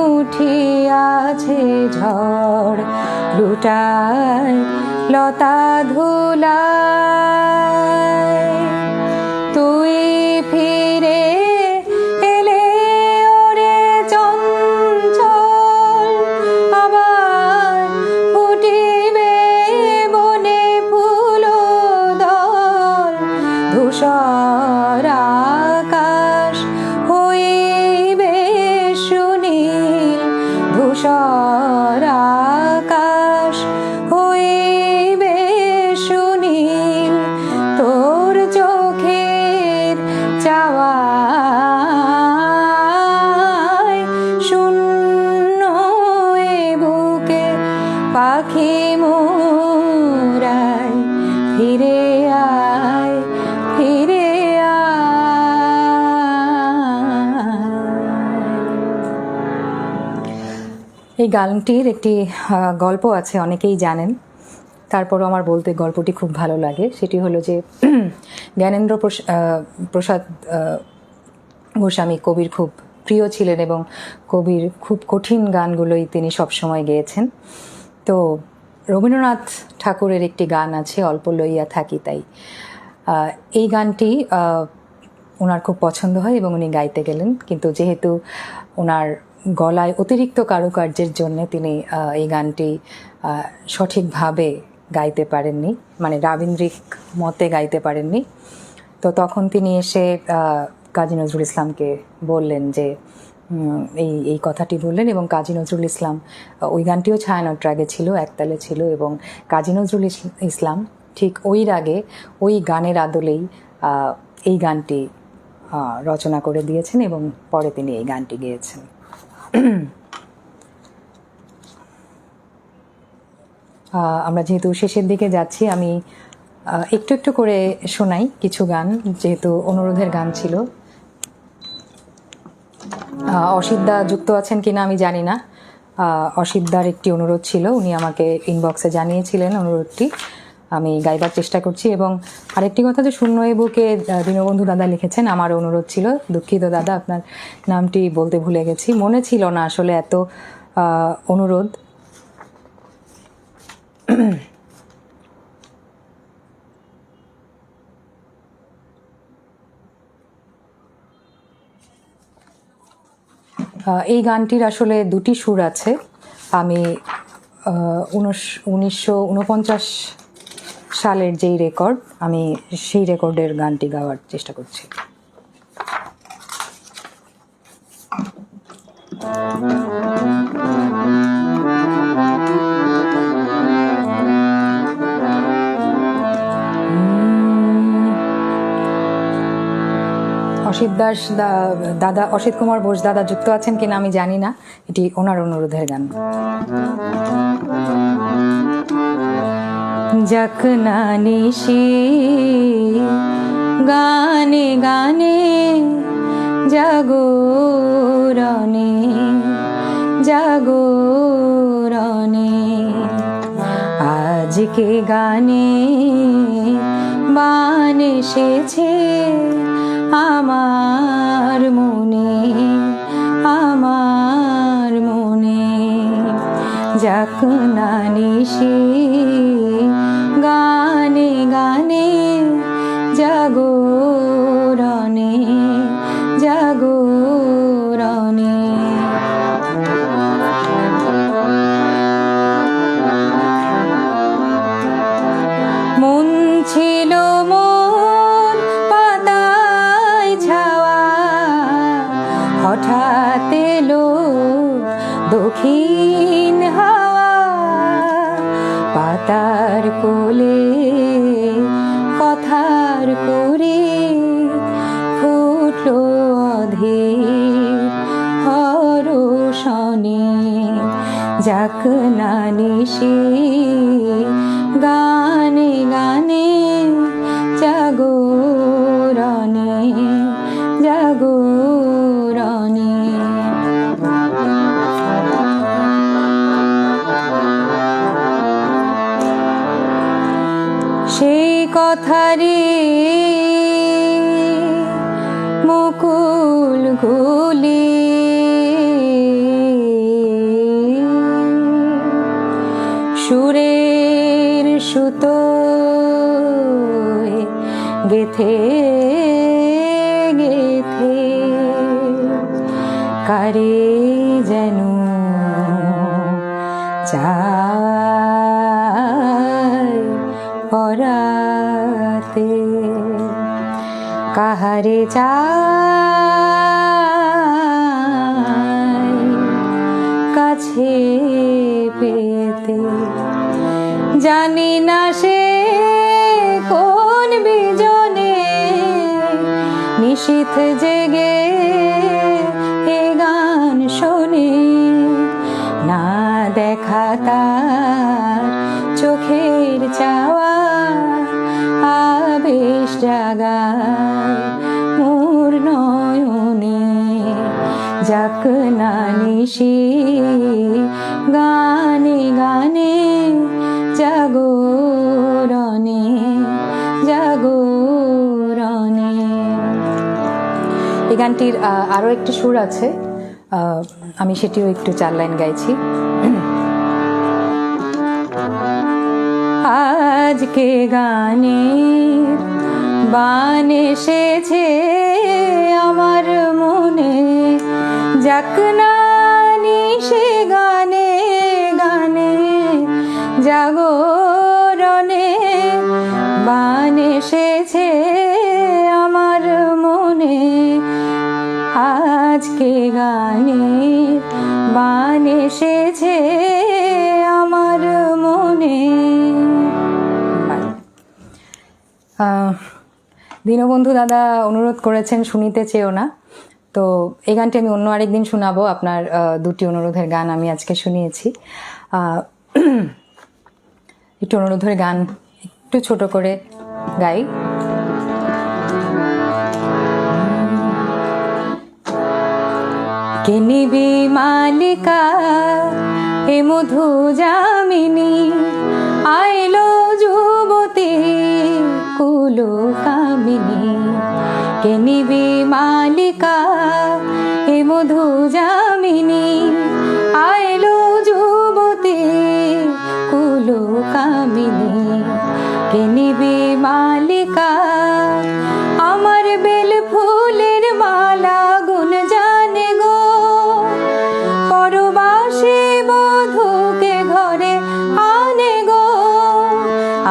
উঠিয়াছে ঝড় লুটায় লতা ধুলায়। তুই ফিরে এলে ওরে চঞ্চল আবার ফুটিবে বনে ফুল দল। ধূসর আকাশ হইবে সুনীল, ধূসর আকাশ হইবে সুনীল। তোর চোখের চাওয়ায় শূন্য বুকে পাখি মোরায় ফিরে আয়, ফিরে এই গানটির একটি গল্প আছে, অনেকেই জানেন, তারপরও আমার বলতে গল্পটি খুব ভালো লাগে। সেটি হলো যে জ্ঞানেন্দ্র প্রসাদ গোস্বামী কবির খুব প্রিয় ছিলেন এবং কবির খুব কঠিন গানগুলোই তিনি সবসময় গেয়েছেন। তো রবীন্দ্রনাথ ঠাকুরের একটি গান আছে, অল্প লইয়া থাকি তাই। এই গানটি ওনার খুব পছন্দ হয় এবং উনি গাইতে গেলেন, কিন্তু যেহেতু ওনার গলায় অতিরিক্ত কারুকার্যের জন্য তিনি এই গানটি সঠিকভাবে গাইতে পারেননি, মানে রাবীন্দ্রিক মতে গাইতে পারেননি। তো তখন তিনি এসে কাজী নজরুল ইসলামকে বললেন যে এই কথাটি বললেন, এবং কাজী নজরুল ইসলাম ওই গানটিও ছায়ানট রাগে ছিল, একতালে ছিল, এবং কাজী নজরুল ইসলাম ঠিক ওই রাগে ওই গানের আদলেই এই গানটি রচনা করে দিয়েছেন এবং পরে তিনি এই গানটি গেয়েছেন। আমরা যেহেতু শেষের দিকে যাচ্ছি, আমি একটু একটু করে শোনাই কিছু গান, যেহেতু অনুরোধের গান ছিল। অসিতদা যুক্ত আছেন কিনা আমি জানি না। অসিতদার একটি অনুরোধ ছিল, উনি আমাকে ইনবক্সে জানিয়েছিলেন অনুরোধটি। আমি গাইবার চেষ্টা করছি। এবং আরেকটি কথা, যে শূন্য এ বুকে দীনবন্ধু দাদা লিখেছেন, আমার অনুরোধ ছিল, দুঃখিত দাদা আপনার নামটি বলতে ভুলে গেছি, মনে ছিল না আসলে, এত অনুরোধ। এই গানটির আসলে দুটি সুর আছে। আমি 1949 সালের যেই রেকর্ড, আমি সেই রেকর্ডের গানটি গাওয়ার চেষ্টা করছি। অসিত দাস দাদা, অসিত কুমার বোস দাদা যুক্ত আছেন কিনা আমি জানি না, এটি ওনার অনুরোধের গান। যাক না নিশি গানে গানে জাগরণে জাগরণে, আজকে গানে বান এসেছে আমার মনে, আমার মনে। যাক না নিশি গানে গানে জাগরণে জাগরণে। মন ছিল মন পাতায় ছাওয়া, হঠাৎ এলো দক্ষিণ হাওয়া, পাতার কোলে কথার করে ফুটলো অধীর হরষণে। যাক না নিশি গানে গানে জাগরণে জাগরণে। সেই কথারে মুকুল গুলি সুরের সুতো গেথে গেথে কারে যেন চায় পরাতে, কাহারে চায় কাছে পেতে। জানি না সে কোন বিজনে নিশীথ জেগে এ গান শোনে, না দেখা তার চোখের চাওয়া আবেশ জাগায় মোর নয়নে। যাক না নিশি গানে গানে জাগরণে জাগরণে। এই গানটির আরও একটি সুর আছে, আমি সেটিও একটু 4 লাইন গাইছি। আজকে গানের বান এসেছে আমার মনে, যাক না নিশি গানে গানে জাগরণে। বান এসেছে আমার মনে, আজকে গানের বান এসেছে আমার মনে। দীনবন্ধু দাদা অনুরোধ করেছেন শুনিতে চেয়েও না, তো এই গানটি আমি অন্য আরেকদিন শোনাবো। আপনার দুটি অনুরোধের গান আমি আজকে শুনিয়েছি। একটু অনুরোধের গান একটু ছোট করে গাই। কে নিবি মালিকা এ মধু যামিনী, আইলো যুবতী যুবতী কুলো কামিনী, কে নিবি মালিকা এ মধু যামিনী। আইলো যুবতী কুলো কামিনী, কে নিবি মালিকা। আমার বেল ফুলের মালা গুণ জানে গো, পরবাসী বধূকে ঘরে আনে গো।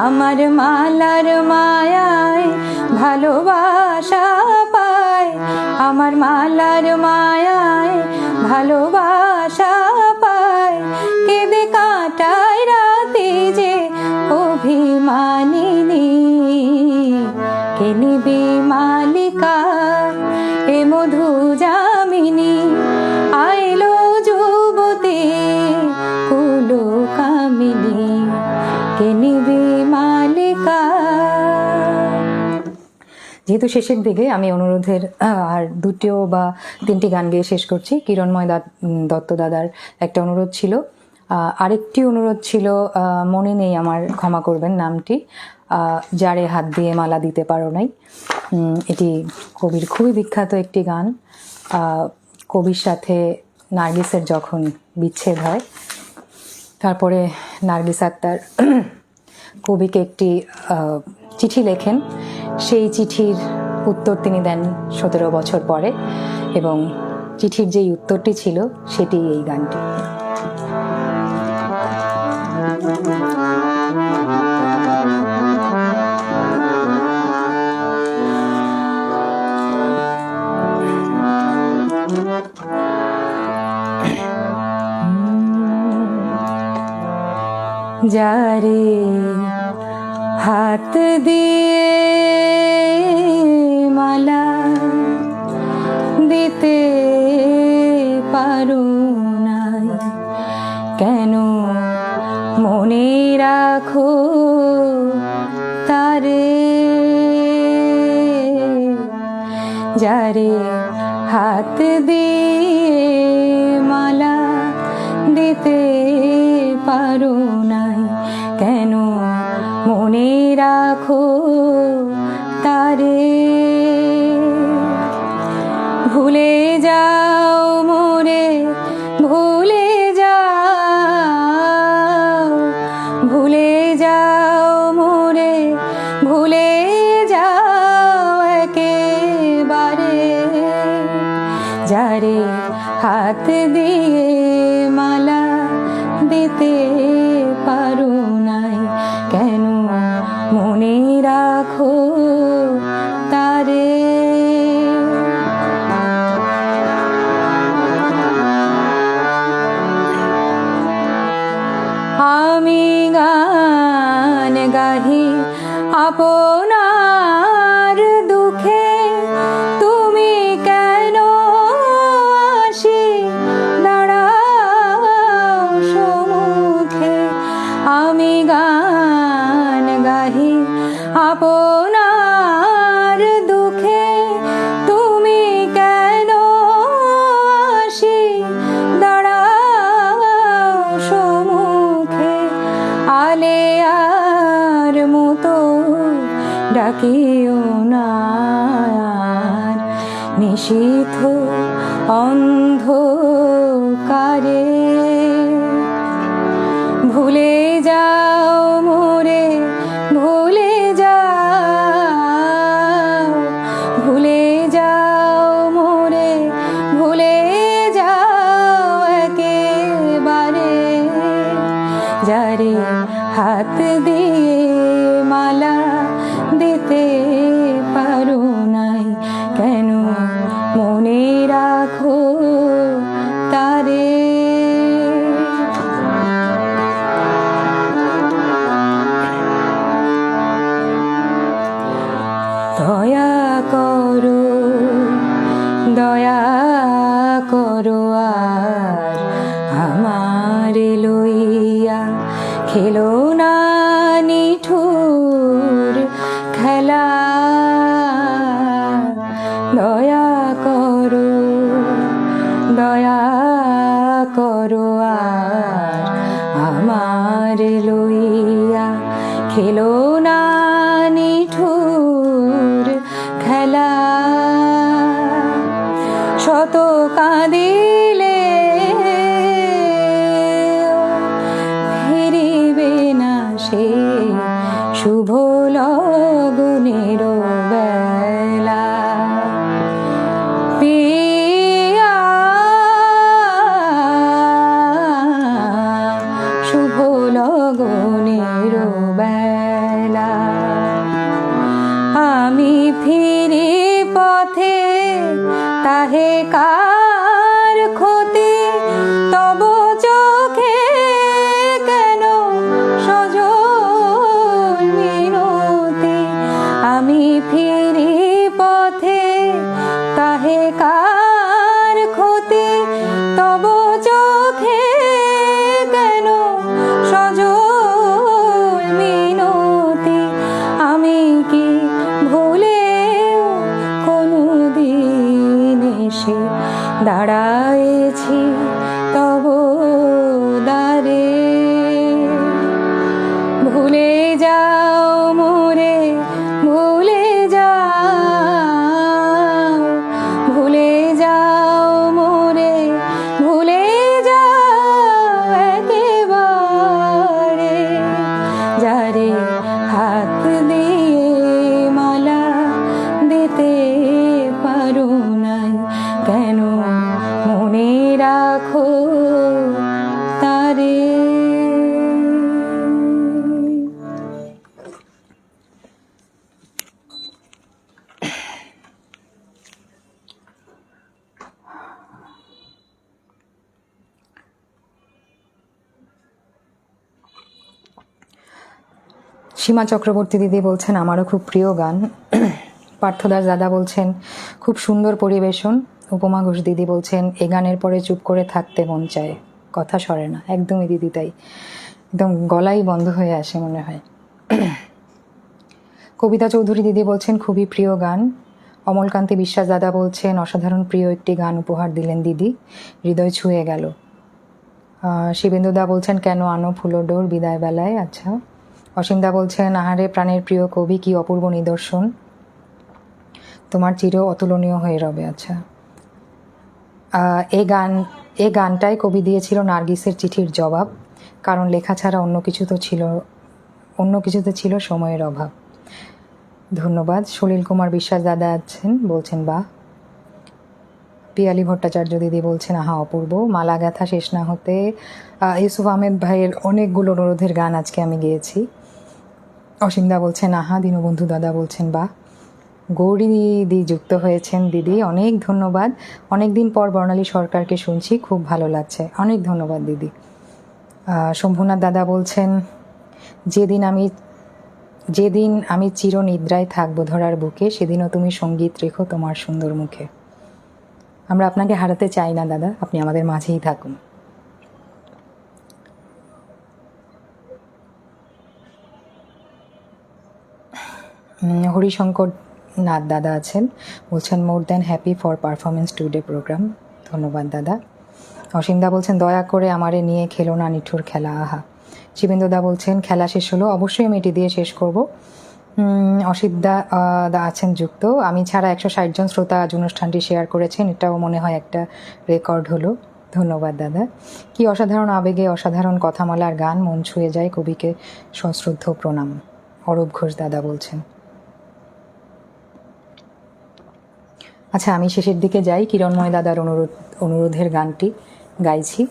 আমার মালার মায়ায় ভালোবাসা পায়, আমার মালার মায়ায় ভালোবাসা পায়। কেঁদে কাটায় রাতে যে অভিমানিনী, কে নিবি মালিকা এ মধু যামিনী। আইলো যুবতী কুলো কামিনী, কে নিবি মালিকা। যেহেতু শেষের দিকে আমি অনুরোধের আর দুটো বা তিনটি গান গেয়ে শেষ করছি। কিরণময় দত্ত দাদার একটা অনুরোধ ছিল, আরেকটি অনুরোধ ছিল, মনে নেই আমার, ক্ষমা করবেন নামটি, যারে হাত দিয়ে মালা দিতে পারো নাই। এটি কবির খুবই বিখ্যাত একটি গান। কবির সাথে নার্গিসের যখন বিচ্ছেদ হয়, তারপরে নার্গিস আক্তার কবিকে একটি চিঠি লেখেন। সেই চিঠির উত্তর তিনি দেন 17 বছর পরে, এবং চিঠির যেই উত্তরটি ছিল সেটি এই গানটি। যারে হাত দিয়ে মালা দিতে পারো নাই, কেন মনে রাখো তারে। যারে হাত দিয়ে মালা দিতে পারো নাই, কেন মনে রাখো তারে। ভুলে যাও মোরে, ভুলে যাও, ভুলে যাও মোরে, ভুলে যাও একেবারে। যারে হাত দিয়ে মালা দিতে পারো নাই, কেন মনে রাখো তারে। আমি গান গাহি আপনার দুঃখে, তুমি কেন আসি দাঁড়াও সম্মুখে। আমি গান গাহি আপনার দুঃখে, তুমি কেন আসি দাঁড়াও সম্মুখে। আলেয়ার মতো ডাকিও না, নিশীথ অন্ধকারে। ভুলে যাও মোরে, ভুলে যাও, ভুলে যাও মোরে, ভুলে যাও একেবারে। যারে হাত দিয়ে মালা দিতে পারো নাই, কেন মনে রাখো তারে। দয়া করো, দয়া করো আর আমার লইয়া খেলো না নিঠুর খেলা। দয়া করো, দয়া করো আর আমার লইয়া খেলো না দাঁড়ায়েছি তব দ্বারে, ভুলে যাও মোরে, ভুলে যাও, ভুলে যাও মোরে, ভুলে যাও একেবারে, যারে হাত দিয়ে মালা দিতে পারো নাই, কেন মনে রাখো তারে। সীমা চক্রবর্তী দিদি বলছেন আমারও খুব প্রিয় গান। পার্থদাস দাদা বলছেন খুব সুন্দর পরিবেশন। উপমা ঘোষ দিদি বলছেন এ গানের পরে চুপ করে থাকতে মন চায়, কথা সরে না। একদমই দিদি তাই, একদম গলাই বন্ধ হয়ে আসে মনে হয়। কবিতা চৌধুরী দিদি বলছেন খুবই প্রিয় গান। অমলকান্তি বিশ্বাস দাদা বলছেন অসাধারণ প্রিয় একটি গান উপহার দিলেন দিদি, হৃদয় ছুঁয়ে গেল। শিবেন্দু দা বলছেন কেন আনো ফুলোডোর বিদায় বেলায়। আচ্ছা। অসীম দা বলছেন আহারে প্রাণের প্রিয় কবি, কি অপূর্ব নিদর্শন, তোমার চির অতুলনীয় হয়ে রবে। আচ্ছা। এই গানটাই কবি দিয়েছিল নার্গিসের চিঠির জবাব, কারণ লেখা ছাড়া অন্য কিছুতে ছিল সময়ের অভাব। ধন্যবাদ। সলিল কুমার বিশ্বাস দাদা আছেন, বলছেন বাহ। পিয়ালি ভট্টাচার্য দিদি বলছেন আহা অপূর্ব। মালা গাথা শেষ না হতে ইউসুফ আহমেদ ভাইয়ের অনেকগুলো অনুরোধের গান আজকে আমি গেয়েছি। অসীম দা বলছেন আহা। দীনবন্ধু দাদা বলছেন বাহ। গৌরী দিদি যুক্ত হয়েছেন দিদি, অনেক ধন্যবাদ। অনেক দিন পর বর্ণালী সরকারকে শুনছি, খুব ভালো লাগছে, অনেক ধন্যবাদ দিদি। শম্ভুনাথ দাদা বলছেন যেদিন আমি চির নিদ্রায় থাকবো ধরার বুকে, সেদিনও তুমি সঙ্গীত রেখো তোমার সুন্দর মুখে। আমরা আপনাকে হারাতে চাই না দাদা, আপনি আমাদের মাঝেই থাকুন। হরিশঙ্কর নাথ দাদা আছেন, বলছেন more than happy for performance today programme. ধন্যবাদ দাদা। অসীম দা বলছেন দয়া করে আমারে নিয়ে খেলো না নিঠুর খেলা, আহা। শিবেন্দ্র দা বলছেন খেলা শেষ হলো, অবশ্যই আমি এটি দিয়ে শেষ করব। অসিত দা আছেন যুক্ত। আমি ছাড়া 160 জন শ্রোতা আজ অনুষ্ঠানটি শেয়ার করেছেন, এটাও মনে হয় একটা রেকর্ড হলো। ধন্যবাদ দাদা। কি অসাধারণ আবেগে অসাধারণ কথামালার গান, মন ছুঁয়ে যায়, কবিকে সশ্রদ্ধ প্রণাম। অরূপ ঘোষ দাদা বলছেন। আচ্ছা, আমি শেষের দিকে যাই। কিরণময় দাদার অনুরোধের গানটি গাইছি।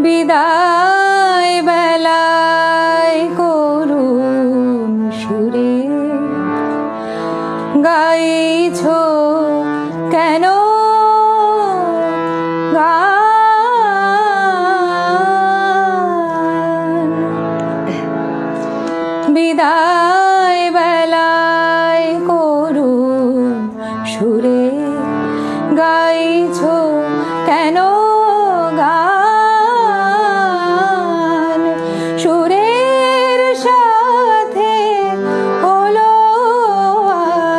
বিদায় বেলায় করুণ সুরে গাইছ কেন গান, বিদায় বেলায় করুণ সুরে গাইছ কেন গান, সুরের সাথে হলো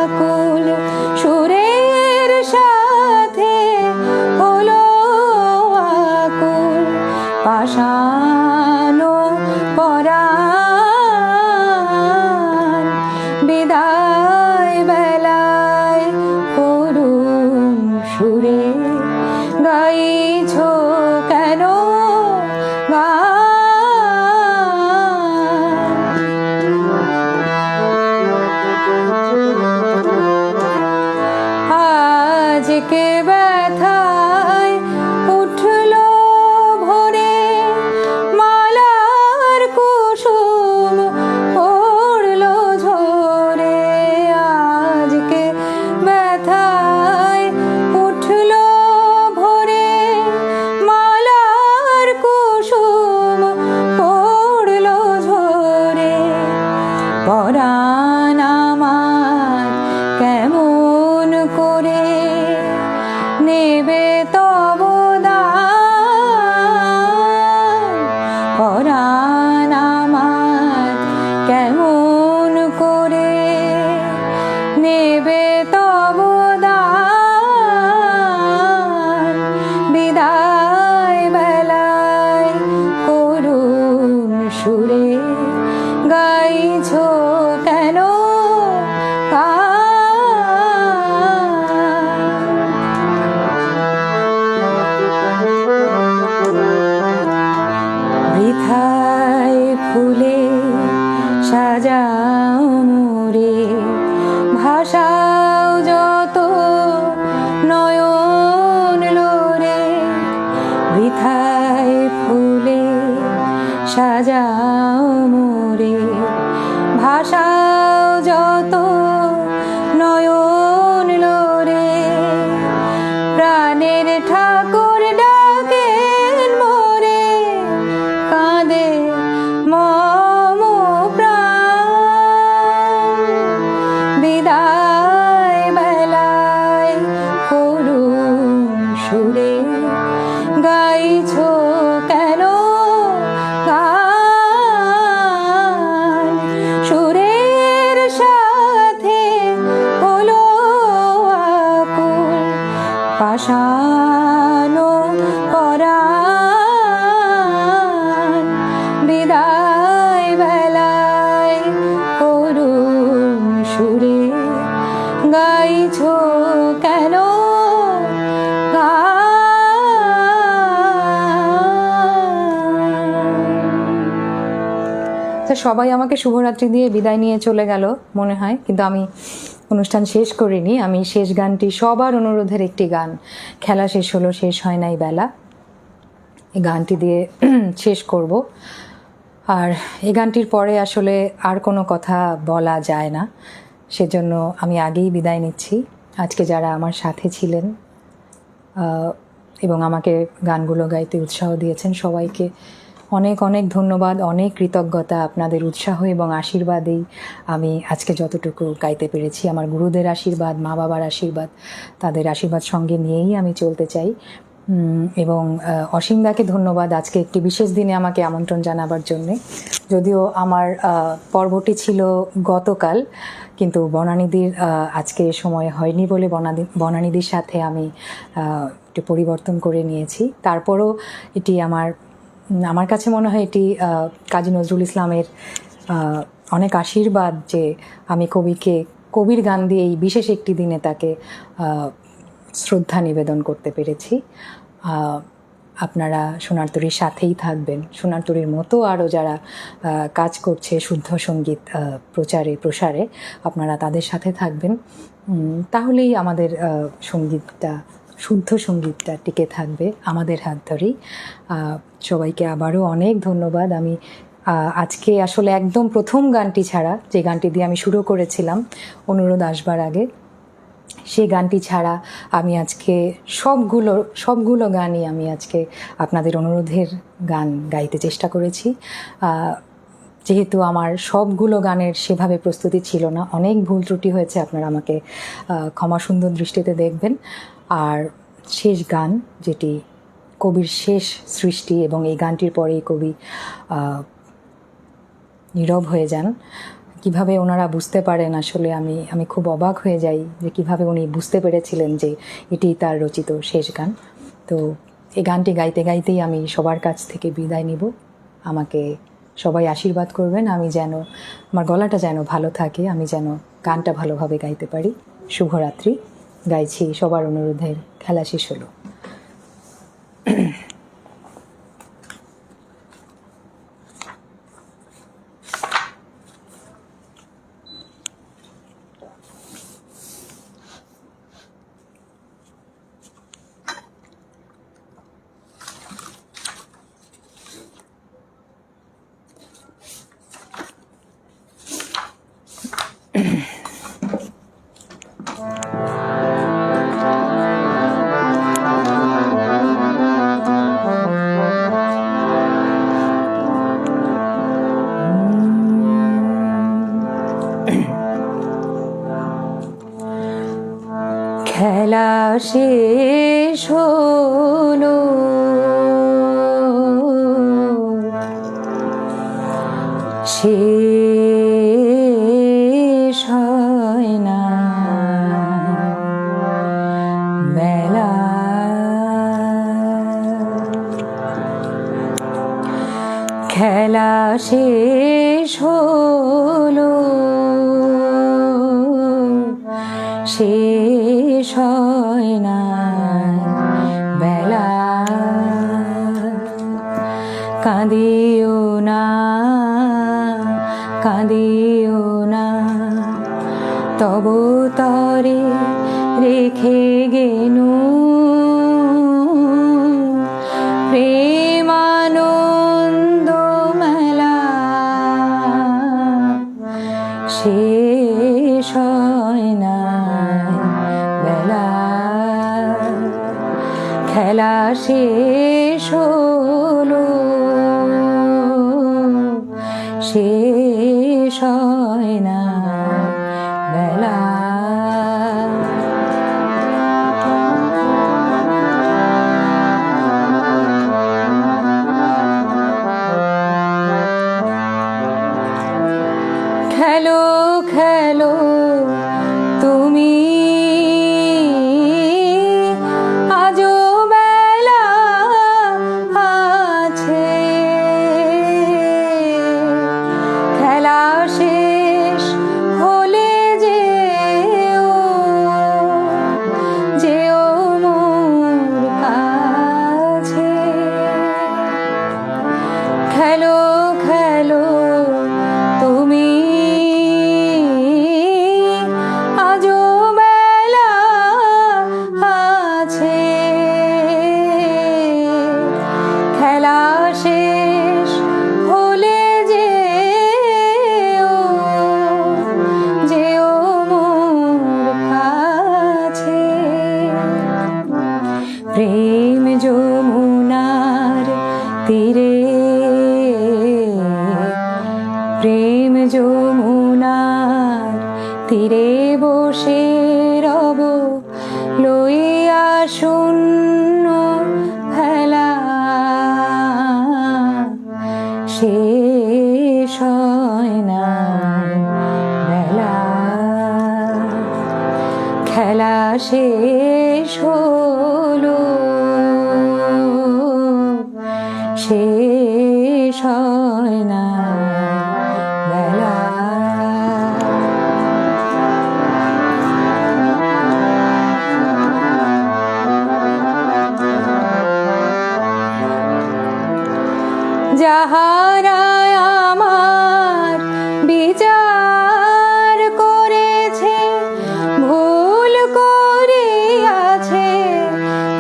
আকুল পরাণ আমার কেমন করে নেবে তব দান, পরাণ আমার কেমন করে নেবে তব দান, বিদায় বেলায় করুণ সুরে গাইছো কেন বৃথায় ফুলে সাজাও মোরে, ভাষাও যত নয়ন লোরে, বৃথায় ফুলে সাজাও মোরে, ভাষাও যত নয়ন লোরে, প্রাণের ঠাকুর ডাকেন মোরে, কাঁদে মম প্রাণ, বিদায় বেলায় করুণ সুরে গাইছো কেন গান, সুরের সাথে হলো আকুল পাষাণ পরাণ, বিদায় বেলায় করুণ সুরে গাইছো কেন তো সবাই আমাকে শুভরাত্রি দিয়ে বিদায় নিয়ে চলে গেল মনে হয়, কিন্তু আমি অনুষ্ঠান শেষ করিনি। আমি শেষ গানটি সবার অনুরোধের একটি গান, খেলা শেষ হলো শেষ হয় নাই বেলা, এই গানটি দিয়ে শেষ করব। আর এই গানটির পরে আসলে আর কোনো কথা বলা যায় না, সেজন্য আমি আগেই বিদায় নিচ্ছি। আজকে যারা আমার সাথে ছিলেন এবং আমাকে গানগুলো গাইতে উৎসাহ দিয়েছেন, সবাইকে অনেক অনেক ধন্যবাদ, অনেক কৃতজ্ঞতা। আপনাদের উৎসাহ এবং আশীর্বাদেই আমি আজকে যতটুকু গাইতে পেরেছি। আমার গুরুদের আশীর্বাদ, মা বাবার আশীর্বাদ, তাদের আশীর্বাদ সঙ্গে নিয়েই আমি চলতে চাই। এবং অসীমদাকে ধন্যবাদ আজকে একটি বিশেষ দিনে আমাকে আমন্ত্রণ জানাবার জন্যে। যদিও আমার পর্বটি ছিল গতকাল, কিন্তু বনানীদির আজকে সময় হয়নি বলে বনানীদির সাথে আমি একটু পরিবর্তন করে নিয়েছি। তারপরও এটি আমার কাছে মনে হয় এটি কাজী নজরুল ইসলামের অনেক আশীর্বাদ যে আমি কবির গান দিয়ে এই বিশেষ একটি দিনে তাকে শ্রদ্ধা নিবেদন করতে পেরেছি। আপনারা সোনারতরীর সাথেই থাকবেন, সোনারতরীর মতো আরও যারা কাজ করছে শুদ্ধ সঙ্গীত প্রচারে প্রসারে, আপনারা তাদের সাথে থাকবেন। তাহলেই আমাদের শুদ্ধ সঙ্গীতটা টিকে থাকবে আমাদের হাত ধরেই। সবাইকে আবারও অনেক ধন্যবাদ। আমি আজকে আসলে একদম প্রথম গানটি ছাড়া, যে গানটি দিয়ে আমি শুরু করেছিলাম অনুরোধ আসবার আগে, সেই গানটি ছাড়া আমি আজকে সবগুলো গানই আমি আজকে আপনাদের অনুরোধের গান গাইতে চেষ্টা করেছি। যেহেতু আমার সবগুলো গানের সেভাবে প্রস্তুতি ছিল না, অনেক ভুল ত্রুটি হয়েছে, আপনারা আমাকে ক্ষমা সুন্দর দৃষ্টিতে দেখবেন। আর শেষ গান, যেটি কবির শেষ সৃষ্টি, এবং এই গানটির পরেই কবি নীরব হয়ে যান। কিভাবে ওনারা বুঝতে পারেন, আসলে আমি খুব অবাক হয়ে যাই যে কিভাবে উনি বুঝতে পেরেছিলেন যে এটি তার রচিত শেষ গান। তো এই গানটি গাইতে গাইতেই আমি সবার কাছ থেকে বিদায় নিব। আমাকে সবাই আশীর্বাদ করবেন, আমি যেন আমার গলাটা যেন ভালো থাকে, আমি যেন গানটা ভালোভাবে গাইতে পারি। শুভরাত্রি। গাইছি সবার অনুরোধের খেলা শেষ হলো। খেলা শেষ হলো, শেষ হয় না বেলা। খেলা শেষ হলো, শেষ হয় না বেলা। কাঁদিও না, কাঁদিও না, তবু তরে রেখে গেনু প্রেমানন্দ মেলা। শেষ হয় না বেলা। খেলা শেষ হলো, শেষ হয় না বেলা। খেলো খেলো তুমি, আজও বেলা আছে। খেলা শেষ হলে যেও, যেও মোর কাছে। খেলো খেলো তুমি, আজও বেলা আছে। খেলা শেষ হলে যেও, যেও মোর কাছে। প্রেম যমুনার তীরে, প্রেম যমুনার তীরে বসে রব লইয়া শূন্য ভেলা। শেষ হয় না বেলা। খেলা শেষ হলো, শেষ হয় না বেলা। যাহারা আমার বিচার করেছে, ভুল করিয়াছে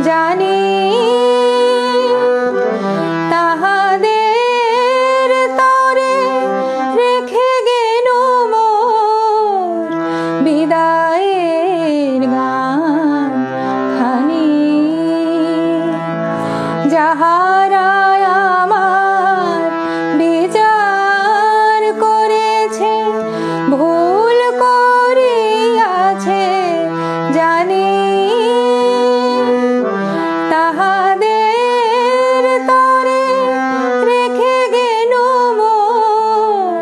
জানি, তাহাদের তরে রেখে গেনু মোর বিদায়ের গান খানি। যাহারা আমার বিচার করেছে, ভুল করিয়াছে জানি, তাহাদের তরে রেখে গেনু মোর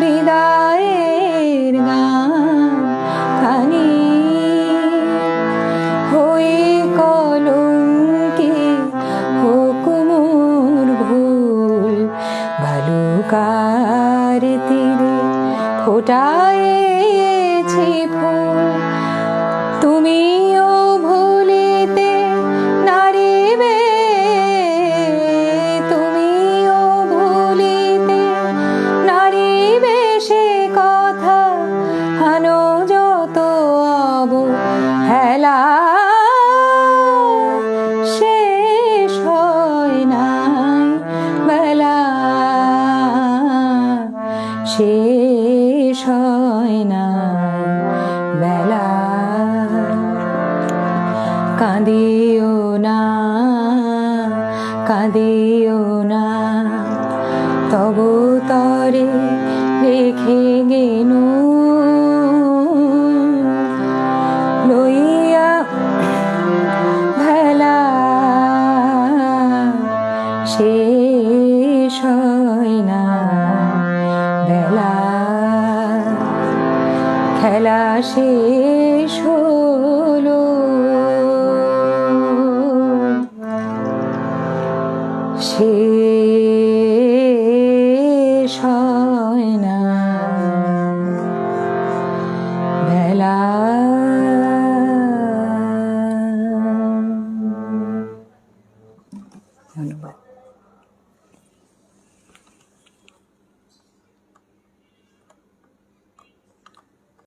বিদায়ের গান খানি। হই কলঙ্কি হোক মোর ভুল, ভালুকার তীরে ফোটায়েছি ফুল। তুমিও ভুলিতে নারিবে, তুমিও ভুলিতে নারিবে সে কথা, হানো যত অবহেলা। শেষ হয় নাই বেলা, শেষ হয় না বেলা। কাঁদিও না, কাঁদিও না, তবু তরে রেখে গেনু খেলা শেষ হলো, সে